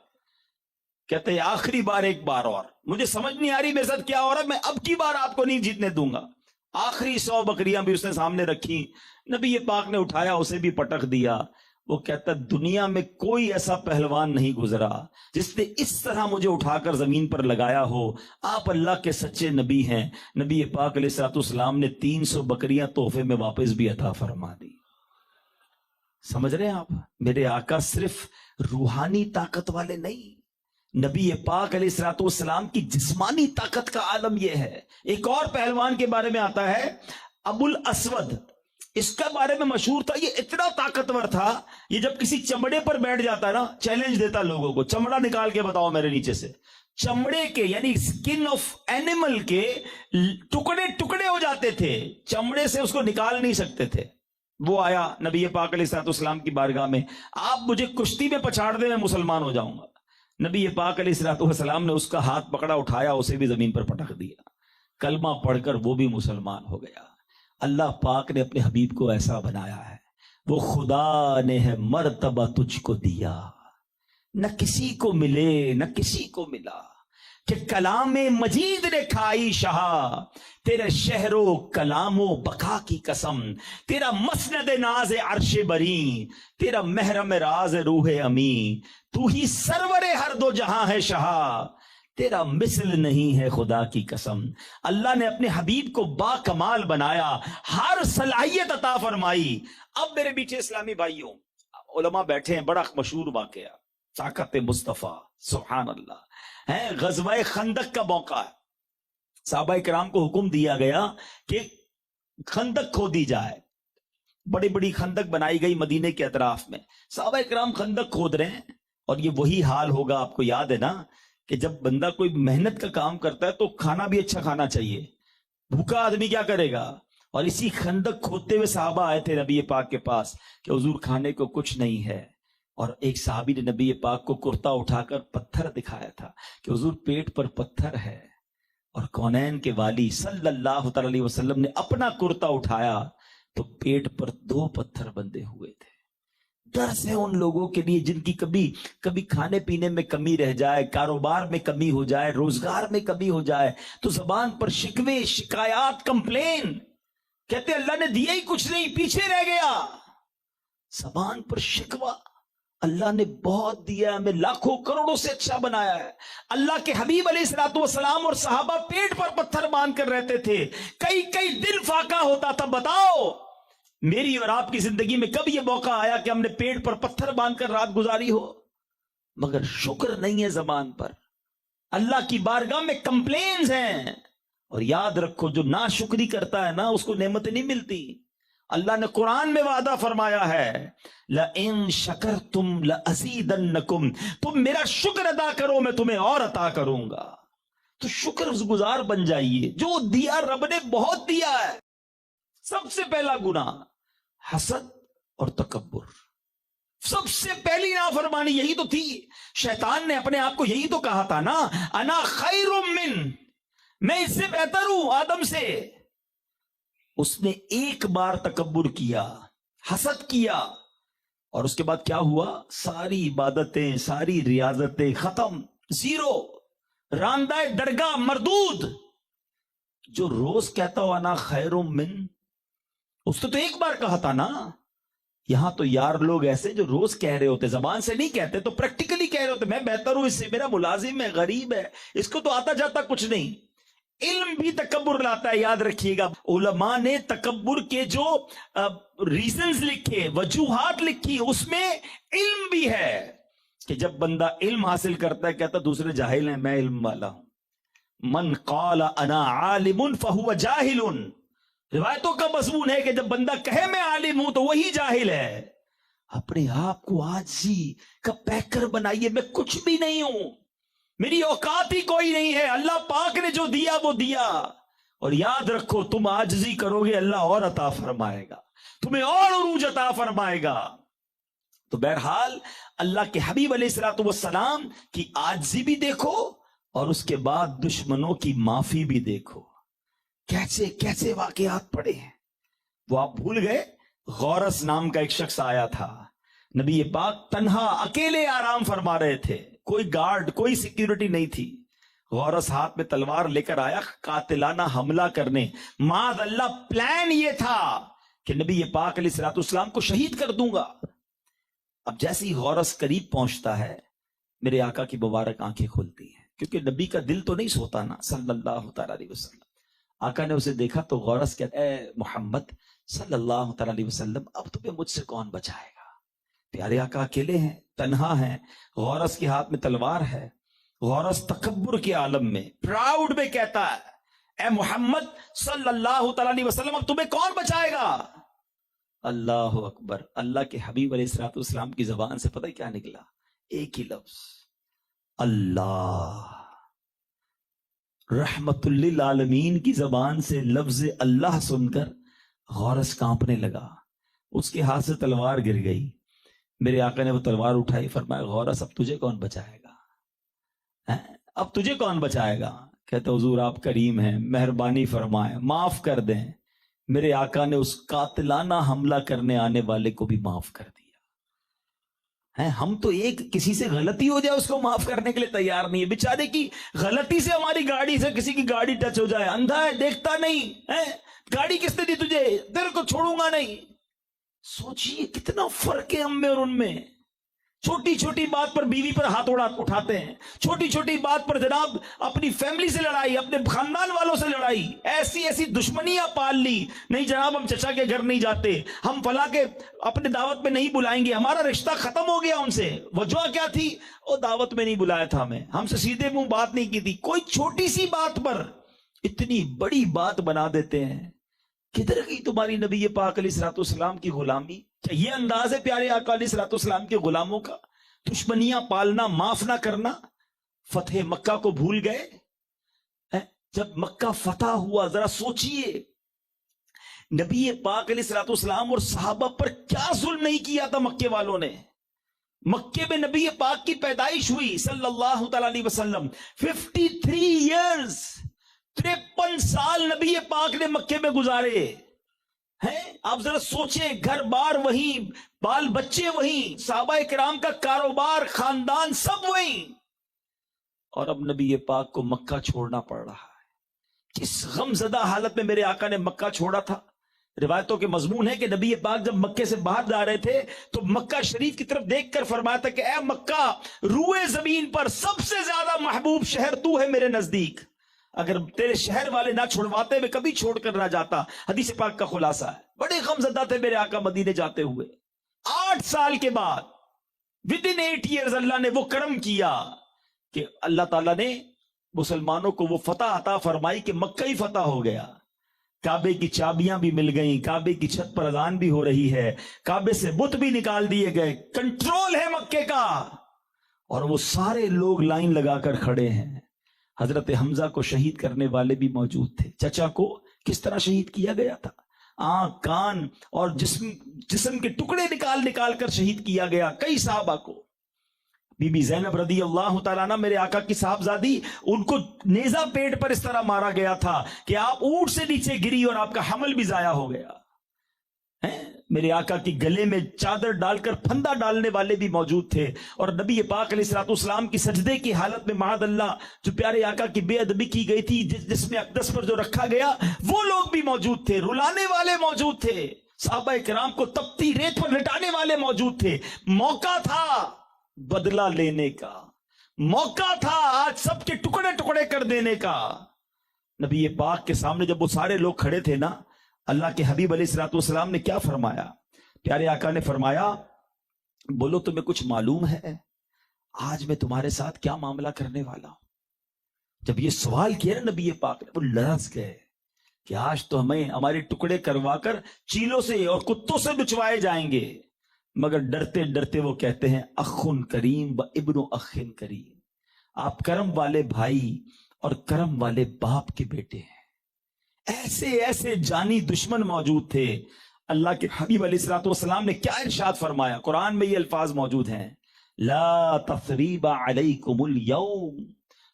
کہتے ہیں آخری بار ایک بار اور، مجھے سمجھ نہیں آ رہی میرے ساتھ کیا ہو رہا ہے، میں اب کی بار آپ کو نہیں جیتنے دوں گا۔ آخری 100 بکریاں بھی اس نے سامنے رکھی، نبی پاک نے اٹھایا، اسے بھی پٹک دیا۔ وہ کہتا دنیا میں کوئی ایسا پہلوان نہیں گزرا جس نے اس طرح مجھے اٹھا کر زمین پر لگایا ہو۔ آپ اللہ کے سچے نبی ہیں۔ نبی پاک علیہ الصلوۃ والسلام نے 300 بکریاں تحفے میں واپس بھی عطا فرما دی۔ سمجھ رہے ہیں آپ؟ میرے آقا صرف روحانی طاقت والے نہیں، نبی پاک علیہ الصلوۃ والسلام کی جسمانی طاقت کا عالم یہ ہے۔ ایک اور پہلوان کے بارے میں آتا ہے، ابو الاسود، اس کا بارے میں مشہور تھا، یہ اتنا طاقتور تھا، یہ جب کسی چمڑے پر بیٹھ جاتا ہے نا، چیلنج دیتا لوگوں کو، چمڑا نکال کے بتاؤ میرے نیچے سے۔ چمڑے کے یعنی سکن آف اینیمل کے ٹکڑے ٹکڑے ہو جاتے تھے، چمڑے سے اس کو نکال نہیں سکتے تھے۔ وہ آیا نبی پاک علیہ الصلوۃ والسلام کی بارگاہ میں، آپ مجھے کشتی میں پچھاڑ دیں میں مسلمان ہو جاؤں گا۔ نبی پاک علیہ الصلوۃ والسلام نے اس کا ہاتھ پکڑا، اٹھایا، اسے بھی زمین پر پٹک دیا، کلمہ پڑھ کر وہ بھی مسلمان ہو گیا۔ اللہ پاک نے اپنے حبیب کو ایسا بنایا ہے، وہ خدا نے ہے مرتبہ تجھ کو دیا، نہ کسی کو ملے نہ کسی کو ملا، کہ کلام مجید نے کھائی شہا، تیرے شہر و کلام و بقا کی قسم، تیرا مسند ناز عرش بری، تیرا محرم راز روح امی، تو ہی سرور ہر دو جہاں ہے شہا، تیرا مثل نہیں ہے خدا کی قسم۔ اللہ نے اپنے حبیب کو با کمال بنایا، ہر صلاحیت عطا فرمائی۔ اب میرے بیچے اسلامی بھائیوں، علماء بیٹھے ہیں، بڑا مشہور واقعہ، طاقت مصطفیٰ، سبحان اللہ ہے۔ غزوہ خندق کا موقع ہے، صحابہ کرام کو حکم دیا گیا کہ خندق کھودی جائے، بڑی بڑی خندق بنائی گئی مدینے کے اطراف میں، صحابہ کرام خندق کھود رہے ہیں، اور یہ وہی حال ہوگا، آپ کو یاد ہے نا کہ جب بندہ کوئی محنت کا کام کرتا ہے تو کھانا بھی اچھا کھانا چاہیے، بھوکا آدمی کیا کرے گا؟ اور اسی خندق کھودتے ہوئے صحابہ آئے تھے نبی پاک کے پاس کہ حضور کھانے کو کچھ نہیں ہے، اور ایک صحابی نے نبی پاک کو کرتا اٹھا کر پتھر دکھایا تھا کہ حضور پیٹ پر پتھر ہے، اور کونین کے والی صلی اللہ تعالی علیہ وسلم نے اپنا کرتا اٹھایا تو پیٹ پر 2 پتھر بندھے ہوئے تھے۔ درس ہے ان لوگوں کے لیے جن کی کبھی کھانے پینے میں کمی رہ جائے، کاروبار میں کمی ہو جائے، روزگار میں کمی ہو جائے تو زبان پر شکوے، شکایات، کمپلین، کہتے اللہ نے دیا ہی کچھ نہیں، پیچھے رہ گیا۔ زبان پر شکوہ، اللہ نے بہت دیا، ہمیں لاکھوں کروڑوں سے اچھا بنایا ہے۔ اللہ کے حبیب علیہ الصلوۃ والسلام اور صحابہ پیٹ پر پتھر باندھ کر رہتے تھے، کئی دن فاقہ ہوتا تھا۔ بتاؤ میری اور آپ کی زندگی میں کب یہ موقع آیا کہ ہم نے پیٹ پر پتھر باندھ کر رات گزاری ہو؟ مگر شکر نہیں ہے زبان پر، اللہ کی بارگاہ میں کمپلینز ہیں۔ اور یاد رکھو جو ناشکری کرتا ہے نا، اس کو نعمتیں نہیں ملتی۔ اللہ نے قرآن میں وعدہ فرمایا ہے، لَإِن شَكَرْتُمْ لَأَزِيدَنَّكُمْ، تم میرا شکر ادا کرو میں تمہیں اور عطا کروں گا۔ تو شکر گزار بن جائیے، جو دیا رب نے بہت دیا ہے۔ سب سے پہلا گناہ حسد اور تکبر، سب سے پہلی نافرمانی یہی تو تھی۔ شیطان نے اپنے آپ کو یہی تو کہا تھا نا، انا خیر من، میں اس سے بہتر ہوں آدم سے۔ اس نے ایک بار تکبر کیا، حسد کیا، اور اس کے بعد کیا ہوا؟ ساری عبادتیں، ساری ریاضتیں ختم، زیرو، راندہ درگاہ مردود۔ جو روز کہتا ہوا نا خیر من، اس نے تو ایک بار کہا تھا نا۔ یہاں تو یار لوگ ایسے جو روز کہہ رہے ہوتے، زبان سے نہیں کہتے تو پریکٹیکلی کہہ رہے ہوتے، میں بہتر ہوں اس سے، میرا ملازم ہے، غریب ہے، اس کو تو آتا جاتا کچھ نہیں۔ علم بھی تکبر لاتا ہے، یاد رکھیے گا۔ علماء نے تکبر کے جو ریزنز لکھے، وجوہات لکھی، اس میں علم بھی ہے کہ جب بندہ علم حاصل کرتا ہے کہتا دوسرے جاہل ہیں، میں علم والا ہوں۔ من قال انا عالم فہو جاہل، روایتوں کا مضمون ہے کہ جب بندہ کہے میں عالم ہوں تو وہی جاہل ہے۔ اپنے آپ کو عاجزی کا پیکر بنائیے، میں کچھ بھی نہیں ہوں، میری اوقات ہی کوئی نہیں ہے، اللہ پاک نے جو دیا وہ دیا۔ اور یاد رکھو تم عاجزی کرو گے اللہ اور عطا فرمائے گا، تمہیں اور عروج عطا فرمائے گا۔ تو بہرحال اللہ کے حبیب علیہ الصلوۃ والسلام کی عاجزی بھی دیکھو اور اس کے بعد دشمنوں کی معافی بھی دیکھو، کیسے کیسے واقعات پڑے ہیں۔ وہ آپ بھول گئے؟ غورس نام کا ایک شخص آیا تھا، نبی پاک تنہا اکیلے آرام فرما رہے تھے، کوئی گارڈ، کوئی سیکیورٹی نہیں تھی۔ غورس ہاتھ میں تلوار لے کر آیا قاتلانہ حملہ کرنے، معاذ اللہ پلان یہ تھا کہ نبی پاک علیہ الصلوۃ والسلام کو شہید کر دوں گا۔ اب جیسے ہی غورس قریب پہنچتا ہے میرے آقا کی مبارک آنکھیں کھلتی ہیں، کیونکہ نبی کا دل تو نہیں سوتا نا صلی اللہ تعالی علیہ وسلم۔ آقا نے اسے دیکھا تو غورس کہتا ہے اے محمد صلی اللہ تعالی علیہ وسلم، اب تمہیں مجھ سے کون بچائے گا؟ پیارے آقا اکیلے ہیں، تنہا ہیں، غورس کے ہاتھ میں تلوار ہے۔ غورس تکبر کے عالم میں، پراؤڈ میں کہتا ہے اے محمد صلی اللہ تعالی علیہ وسلم، اب تمہیں کون بچائے گا؟ اللہ اکبر۔ اللہ کے حبیب علیہ الصلوۃ والسلام کی زبان سے پتہ کیا نکلا؟ ایک ہی لفظ، اللہ۔ رحمت للعالمین کی زبان سے لفظ اللہ سن کر غورس کانپنے لگا، اس کے ہاتھ سے تلوار گر گئی۔ میرے آقا نے وہ تلوار اٹھائی، فرمایا غورس اب تجھے کون بچائے گا؟ اب تجھے کون بچائے گا؟ کہتے حضور آپ کریم ہیں، مہربانی فرمائیں، معاف کر دیں۔ میرے آقا نے اس قاتلانہ حملہ کرنے آنے والے کو بھی معاف کر دیا۔ ہم تو ایک کسی سے غلطی ہو جائے اس کو معاف کرنے کے لیے تیار نہیں ہے، بیچارے کی غلطی سے ہماری گاڑی سے کسی کی گاڑی ٹچ ہو جائے، اندھا ہے دیکھتا نہیں ہے، گاڑی کس نے دی تجھے، تیرے کو چھوڑوں گا نہیں۔ سوچئے کتنا فرق ہے ہم میں اور ان میں۔ چھوٹی چھوٹی بات پر بیوی پر ہاتھ اٹھاتے ہیں، چھوٹی چھوٹی بات پر جناب اپنی فیملی سے لڑائی، اپنے خاندان والوں سے لڑائی، ایسی ایسی دشمنیاں پال لی، نہیں جناب ہم چچا کے گھر نہیں جاتے، ہم فلاں کے اپنے دعوت میں نہیں بلائیں گے، ہمارا رشتہ ختم ہو گیا ان سے۔ وجہ کیا تھی؟ وہ دعوت میں نہیں بلایا تھا ہمیں، ہم سے سیدھے منہ بات نہیں کی تھی۔ کوئی چھوٹی سی بات پر اتنی بڑی بات بنا دیتے ہیں۔ کدھر گئی تمہاری نبی پاک علیہ الصلوۃ والسلام کی غلامی؟ کیا یہ انداز ہے پیارے آقا علیہ الصلوۃ والسلام کے غلاموں کا؟ دشمنیاں پالنا، معاف نہ کرنا۔ فتح مکہ کو بھول گئے؟ جب مکہ فتح ہوا ذرا سوچئے نبی پاک علیہ الصلوۃ والسلام اور صحابہ پر کیا ظلم نہیں کیا تھا مکے والوں نے۔ مکے میں نبی پاک کی پیدائش ہوئی صلی اللہ تعالی علیہ وسلم، 53 ایئرز، 53 سال نبی پاک نے مکے میں گزارے ہیں۔ آپ ذرا سوچیں، گھر بار وہیں، بال بچے وہیں، صحابہ کرام کا کاروبار، خاندان سب وہیں، اور اب نبی پاک کو مکہ چھوڑنا پڑ رہا ہے۔ کس غم زدہ حالت میں میرے آقا نے مکہ چھوڑا تھا؟ روایتوں کے مضمون ہے کہ نبی پاک جب مکے سے باہر جا رہے تھے تو مکہ شریف کی طرف دیکھ کر فرمایا تھا کہ اے مکہ، روئے زمین پر سب سے زیادہ محبوب شہر تو ہے میرے نزدیک، اگر تیرے شہر والے نہ چھوڑواتے میں کبھی چھوڑ کر نہ جاتا۔ حدیث پاک کا خلاصہ ہے۔ بڑے غم زدہ تھے میرے آقا مدینے جاتے ہوئے۔ 8 سال کے بعد within 8 years اللہ نے وہ کرم کیا کہ اللہ تعالیٰ نے مسلمانوں کو وہ فتح عطا فرمائی کہ مکہ ہی فتح ہو گیا۔ کعبے کی چابیاں بھی مل گئیں، کعبے کی چھت پر اذان بھی ہو رہی ہے، کعبے سے بت بھی نکال دیے گئے، کنٹرول ہے مکے کا، اور وہ سارے لوگ لائن لگا کر کھڑے ہیں۔ حضرت حمزہ کو شہید کرنے والے بھی موجود تھے۔ چچا کو کس طرح شہید کیا گیا تھا؟ آنکھ، کان اور جسم کے ٹکڑے نکال کر شہید کیا گیا کئی صحابہ کو۔ بی بی زینب رضی اللہ تعالیٰ عنہ میرے آقا کی صاحبزادی، ان کو نیزہ پیٹ پر اس طرح مارا گیا تھا کہ آپ اونٹ سے نیچے گری اور آپ کا حمل بھی ضائع ہو گیا۔ میرے آقا کی گلے میں چادر ڈال کر پھندا ڈالنے والے بھی موجود تھے، اور نبی پاک علیہ الصلوۃ والسلام کی سجدے کی حالت میں معاذ اللہ جو پیارے آقا کی بے ادبی کی گئی تھی، جس میں اقدس پر جو رکھا گیا، وہ لوگ بھی موجود تھے، رلانے والے موجود تھے، صحابہ کرام کو تپتی ریت پر لٹانے والے موجود تھے۔ موقع تھا بدلہ لینے کا، موقع تھا آج سب کے ٹکڑے ٹکڑے کر دینے کا۔ نبی پاک کے سامنے جب وہ سارے لوگ کھڑے تھے نا، اللہ کے حبیب علیہ الصلوۃ والسلام نے کیا فرمایا؟ پیارے آقا نے فرمایا، بولو تمہیں کچھ معلوم ہے آج میں تمہارے ساتھ کیا معاملہ کرنے والا ہوں؟ جب یہ سوال کیا نا نبی پاک نے، وہ لرز گئے کہ آج تو ہمیں ہمارے ٹکڑے کروا کر چیلوں سے اور کتوں سے بچوائے جائیں گے، مگر ڈرتے ڈرتے وہ کہتے ہیں اخن کریم و ابن اخن کریم، آپ کرم والے بھائی اور کرم والے باپ کے بیٹے ہیں۔ ایسے ایسے جانی دشمن موجود تھے۔ اللہ کے حبیب علیہ الصلوۃ والسلام نے کیا ارشاد فرمایا؟ قرآن میں یہ الفاظ موجود ہیں، لا تثریب علیکم اليوم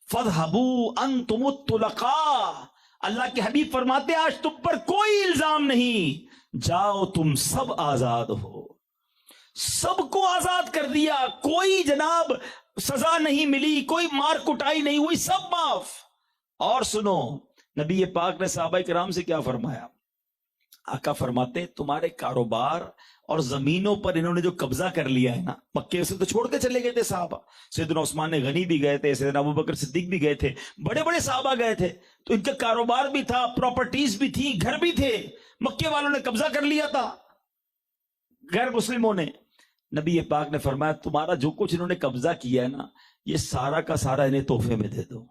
فاذهبوا انتم الطلقاء۔ اللہ کے حبیب فرماتے ہیں آج تم پر کوئی الزام نہیں، جاؤ تم سب آزاد ہو۔ سب کو آزاد کر دیا، کوئی جناب سزا نہیں ملی، کوئی مار کٹائی نہیں ہوئی، سب معاف۔ اور سنو نبی پاک نے صحابہ کرام سے کیا فرمایا؟ آقا فرماتے تمہارے کاروبار اور زمینوں پر انہوں نے جو قبضہ کر لیا ہے نا، مکے سے تو چھوڑ کے چلے گئے تھے صحابہ، سیدنا عثمان غنی بھی گئے تھے، سیدنا ابوبکر صدیق بھی گئے تھے، بڑے بڑے صحابہ گئے تھے، تو ان کا کاروبار بھی تھا، پراپرٹیز بھی تھی، گھر بھی تھے، مکے والوں نے قبضہ کر لیا تھا غیر مسلموں نے۔ نبی پاک نے فرمایا تمہارا جو کچھ انہوں نے قبضہ کیا ہے نا، یہ سارا کا سارا انہیں تحفے میں دے دو۔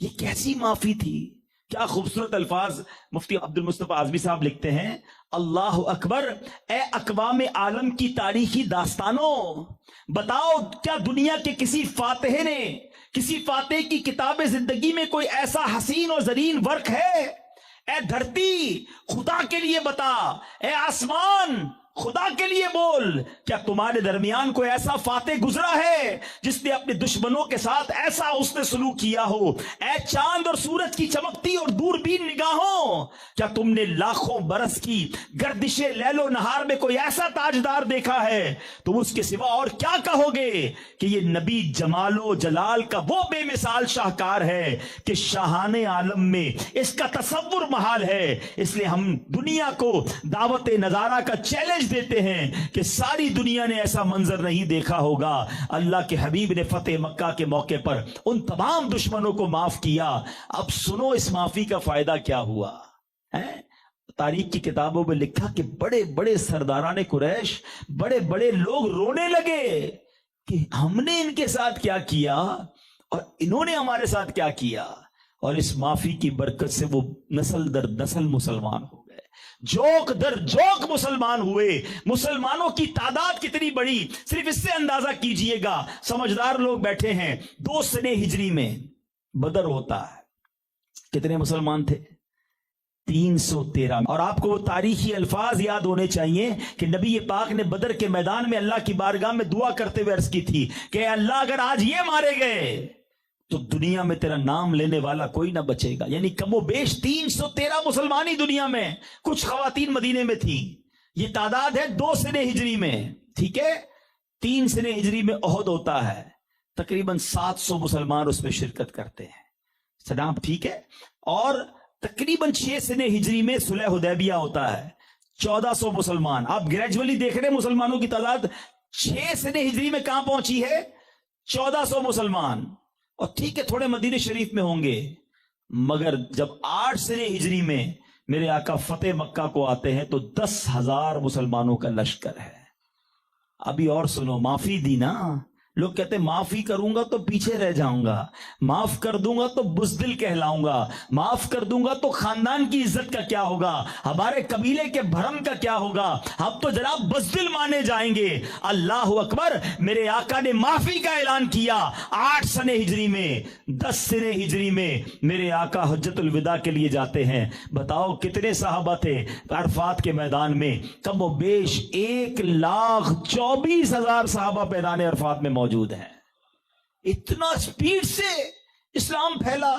یہ کیسی معافی تھی، کیا خوبصورت الفاظ مفتی عبد المصطفیٰ اعظمی صاحب لکھتے ہیں، اللہ اکبر، اے اقوام عالم کی تاریخی داستانوں، بتاؤ کیا دنیا کے کسی فاتح نے، کسی فاتح کی کتاب زندگی میں کوئی ایسا حسین اور زرین ورق ہے؟ اے دھرتی خدا کے لیے بتا، اے آسمان خدا کے لیے بول، کیا تمہارے درمیان کوئی ایسا فاتح گزرا ہے جس نے اپنے دشمنوں کے ساتھ ایسا اس نے سلوک کیا ہو؟ اے چاند اور سورج کی چمکتی اور دوربین نگاہوں، کیا تم نے لاکھوں برس کی گردش لیل و نہار میں کوئی ایسا تاجدار دیکھا ہے؟ تم اس کے سوا اور کیا کہو گے کہ یہ نبی جمال و جلال کا وہ بے مثال شاہکار ہے کہ شاہان عالم میں اس کا تصور محال ہے۔ اس لیے ہم دنیا کو دعوت نظارہ کا چیلنج دیتے ہیں کہ ساری دنیا نے ایسا منظر نہیں دیکھا ہوگا۔ اللہ کے حبیب نے فتح مکہ کے موقع پر ان تمام دشمنوں کو معاف کیا۔ اب سنو اس معافی کا فائدہ کیا ہوا ہے؟ تاریخ کی کتابوں میں لکھا کہ بڑے بڑے سرداران قریش، بڑے بڑے لوگ رونے لگے کہ ہم نے ان کے ساتھ کیا کیا اور انہوں نے ہمارے ساتھ کیا کیا، اور اس معافی کی برکت سے وہ نسل در نسل مسلمان ہو گئے، جوک در جوک مسلمان ہوئے۔ مسلمانوں کی تعداد کتنی بڑی، صرف اس سے اندازہ کیجئے گا۔ سمجھدار لوگ بیٹھے ہیں، 2 سنہ ہجری میں بدر ہوتا ہے، کتنے مسلمان تھے؟ 313۔ اور آپ کو وہ تاریخی الفاظ یاد ہونے چاہیے کہ نبی پاک نے بدر کے میدان میں اللہ کی بارگاہ میں دعا کرتے ہوئے عرض کی تھی کہ اللہ اگر آج یہ مارے گئے تو دنیا میں تیرا نام لینے والا کوئی نہ بچے گا۔ یعنی کم و بیش 313 مسلمانی دنیا میں، کچھ خواتین مدینے میں تھی۔ یہ تعداد ہے 2 سنہ ہجری میں، ٹھیک ہے؟ 3 سنہ ہجری میں احد ہوتا ہے، تقریباً 700 مسلمان اس میں شرکت کرتے ہیں، جناب ٹھیک ہے؟ اور تقریباً 6 سنہ ہجری میں صلح حدیبیہ ہوتا ہے، 1400 مسلمان۔ آپ گریجولی دیکھ رہے ہیں مسلمانوں کی تعداد 6 سنہ ہجری میں کہاں پہنچی ہے؟ 1400 مسلمان۔ اور ٹھیک ہے تھوڑے مدینہ شریف میں ہوں گے، مگر جب 8 سنہ ہجری میں میرے آقا فتح مکہ کو آتے ہیں تو 10,000 مسلمانوں کا لشکر ہے۔ ابھی اور سنو، معافی دی نا، لوگ کہتے ہیں معافی کروں گا تو پیچھے رہ جاؤں گا، معاف کر دوں گا تو بزدل کہلاؤں گا، معاف کر دوں گا تو خاندان کی عزت کا کیا ہوگا، ہمارے قبیلے کے بھرم کا کیا ہوگا، ہم تو جناب بزدل مانے جائیں گے۔ اللہ اکبر، میرے آقا نے معافی کا اعلان کیا 8 سنہ ہجری میں۔ 10 سنہ ہجری میں میرے آقا حجت الوداع کے لیے جاتے ہیں۔ بتاؤ کتنے صحابہ تھے عرفات کے میدان میں؟ کم و بیش 1,24,000 صحابہ میدان عرفات میں موجود ہیں۔ اتنا سپیڈ سے اسلام پھیلا،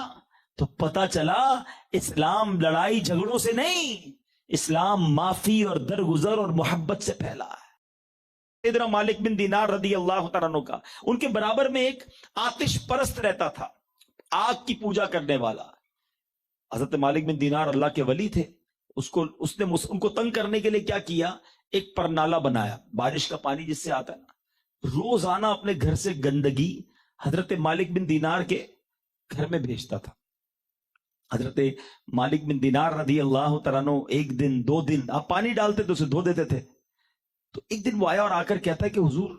تو پتا چلا اسلام لڑائی جھگڑوں سے نہیں، اسلام معافی اور درگزر اور محبت سے پھیلا ہے. سیدنا مالک بن دینار رضی اللہ تعالیٰ عنہ کا، ان کے برابر میں ایک آتش پرست رہتا تھا، آگ کی پوجا کرنے والا. حضرت مالک بن دینار اللہ کے ولی تھے. اس نے ان کو تنگ کرنے کے لیے کیا کیا، ایک پرنالہ بنایا، بارش کا پانی جس سے آتا ہے نا، روزانہ اپنے گھر سے گندگی حضرت مالک بن دینار کے گھر میں بھیجتا تھا. حضرت مالک بن دینار رضی اللہ تعالیٰ عنہ ایک دن 2 دن آپ پانی ڈالتے تو اسے دھو دیتے تھے. تو ایک دن وہ آیا اور آ کر کہتا ہے کہ حضور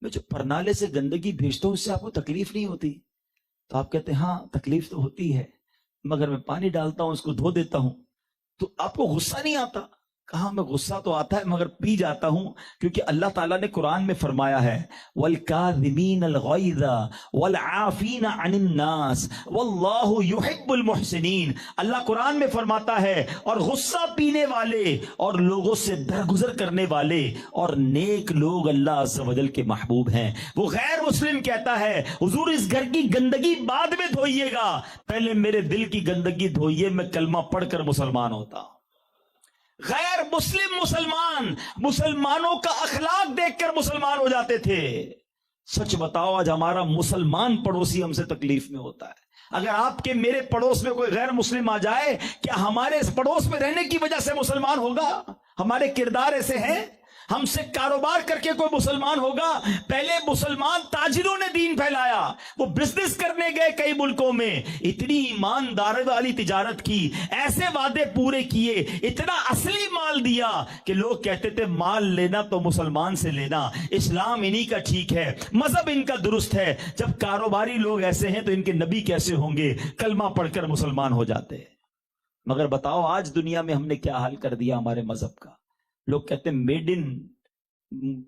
میں جو پرنالے سے گندگی بھیجتا ہوں اس سے آپ کو تکلیف نہیں ہوتی؟ تو آپ کہتے ہیں ہاں تکلیف تو ہوتی ہے، مگر میں پانی ڈالتا ہوں اس کو دھو دیتا ہوں تو آپ کو غصہ نہیں آتا؟ کہاں میں غصہ تو آتا ہے مگر پی جاتا ہوں، کیونکہ اللہ تعالیٰ نے قرآن میں فرمایا ہے وَالْكَاظِمِينَ الْغَيْظَ وَالْعَافِينَ عَنِ النَّاسِ وَاللَّهُ يُحِبُّ الْمُحْسِنِينَ. اللہ قرآن میں فرماتا ہے اور غصہ پینے والے اور لوگوں سے درگزر کرنے والے اور نیک لوگ اللہ عز و جل کے محبوب ہیں. وہ غیر مسلم کہتا ہے حضور اس گھر کی گندگی بعد میں دھوئیے گا، پہلے میرے دل کی گندگی دھوئیے، میں کلمہ پڑھ کر مسلمان ہوتا ہوں. غیر مسلم مسلمانوں کا اخلاق دیکھ کر مسلمان ہو جاتے تھے. سچ بتاؤ آج ہمارا مسلمان پڑوسی ہم سے تکلیف میں ہوتا ہے. اگر آپ کے میرے پڑوس میں کوئی غیر مسلم آ جائے، کیا ہمارے اس پڑوس میں رہنے کی وجہ سے مسلمان ہوگا؟ ہمارے کردار ایسے ہیں، ہم سے کاروبار کر کے کوئی مسلمان ہوگا؟ پہلے مسلمان تاجروں نے دین پھیلایا، وہ بزنس کرنے گئے کئی ملکوں میں، اتنی ایماندار والی تجارت کی، ایسے وعدے پورے کیے، اتنا اصلی مال دیا کہ لوگ کہتے تھے مال لینا تو مسلمان سے لینا، اسلام انہی کا ٹھیک ہے، مذہب ان کا درست ہے. جب کاروباری لوگ ایسے ہیں تو ان کے نبی کیسے ہوں گے؟ کلمہ پڑھ کر مسلمان ہو جاتے ہیں. مگر بتاؤ آج دنیا میں ہم نے کیا حال کر دیا ہمارے مذہب کا. لوگ کہتے ہیں میڈ ان،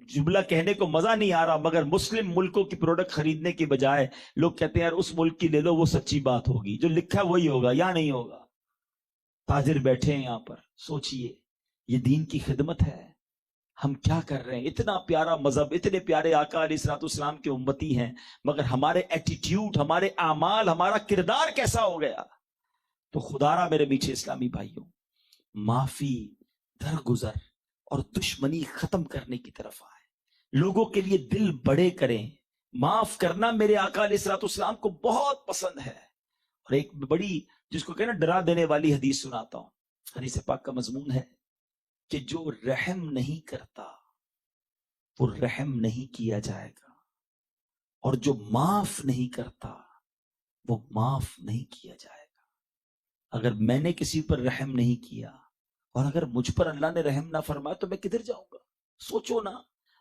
جملہ کہنے کو مزہ نہیں آ رہا، مگر مسلم ملکوں کی پروڈکٹ خریدنے کی بجائے لوگ کہتے ہیں یار اس ملک کی لے لو، وہ سچی بات ہوگی، جو لکھا ہے وہی ہوگا یا نہیں ہوگا. تاجر بیٹھے ہیں یہاں پر، سوچئے یہ دین کی خدمت ہے، ہم کیا کر رہے ہیں؟ اتنا پیارا مذہب، اتنے پیارے آقا علیہ الصلوۃ والسلام کے امتی ہیں، مگر ہمارے ایٹیٹیوڈ، ہمارے اعمال، ہمارا کردار کیسا ہو گیا؟ تو خدا را میرے پیچھے اسلامی بھائیوں، معافی، درگزر اور دشمنی ختم کرنے کی طرف آئے، لوگوں کے لیے دل بڑے کریں. معاف کرنا میرے آقا علیہ الصلوۃ والسلام کو بہت پسند ہے. اور ایک بڑی جس کو کہنا ڈرا دینے والی حدیث سناتا ہوں. حدیث پاک کا مضمون ہے کہ جو رحم نہیں کرتا وہ رحم نہیں کیا جائے گا، اور جو معاف نہیں کرتا وہ معاف نہیں کیا جائے گا. اگر میں نے کسی پر رحم نہیں کیا اور اگر مجھ پر اللہ نے رحم نہ فرمایا تو میں کدھر جاؤں گا؟ سوچو نا.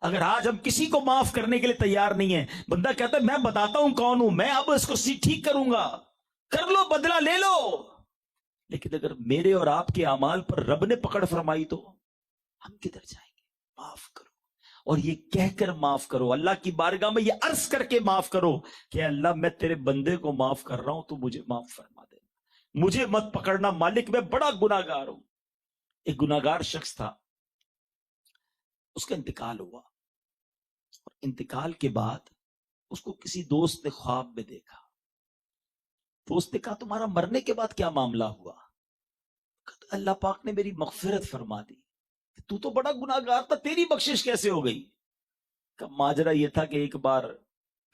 اگر آج ہم کسی کو معاف کرنے کے لیے تیار نہیں ہیں، بندہ کہتا ہے میں بتاتا ہوں کون ہوں، میں اب اس کو ٹھیک کروں گا، کر لو، بدلہ لے لو. لیکن اگر میرے اور آپ کے اعمال پر رب نے پکڑ فرمائی تو ہم کدھر جائیں گے؟ معاف کرو، اور یہ کہہ کر معاف کرو، اللہ کی بارگاہ میں یہ عرض کر کے معاف کرو کہ اللہ میں تیرے بندے کو معاف کر رہا ہوں، تو مجھے معاف فرما دے، مجھے مت پکڑنا مالک، میں بڑا گناہگار ہوں. ایک گناہگار شخص تھا، اس کا انتقال ہوا، اور انتقال کے بعد اس کو کسی دوست نے خواب میں دیکھا. دوست نے کہا تمہارا مرنے کے بعد کیا معاملہ ہوا؟ کہا اللہ پاک نے میری مغفرت فرما دی. تو تو بڑا گناہگار تھا، تیری بخشش کیسے ہو گئی؟ کہ ماجرا یہ تھا کہ ایک بار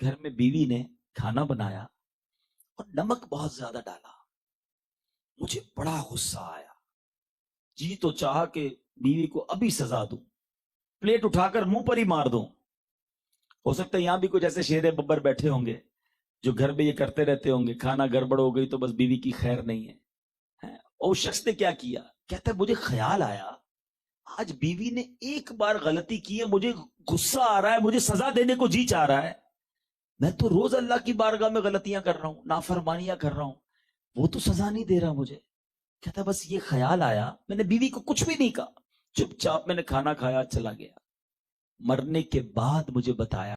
گھر میں بیوی نے کھانا بنایا اور نمک بہت زیادہ ڈالا، مجھے بڑا غصہ آیا، جی تو چاہا کہ بیوی کو ابھی سزا دوں، پلیٹ اٹھا کر منہ پر ہی مار دوں. ہو سکتا ہے یہاں بھی کچھ ایسے شیر ببر بیٹھے ہوں گے جو گھر میں یہ کرتے رہتے ہوں گے، کھانا گڑبڑ ہو گئی تو بس بیوی کی خیر نہیں ہے. اور اس شخص نے کیا کیا؟ کہتا ہے مجھے خیال آیا آج بیوی نے ایک بار غلطی کی ہے، مجھے غصہ آ رہا ہے، مجھے سزا دینے کو جی چاہ رہا ہے، میں تو روز اللہ کی بارگاہ میں غلطیاں کر رہا ہوں، نافرمانیاں کر رہا ہوں، وہ تو سزا نہیں دے رہا مجھے. کہتا بس یہ خیال آیا، میں نے بیوی کو کچھ بھی نہیں کہا، چپ چاپ میں نے کھانا کھایا، چلا گیا. مرنے کے بعد مجھے بتایا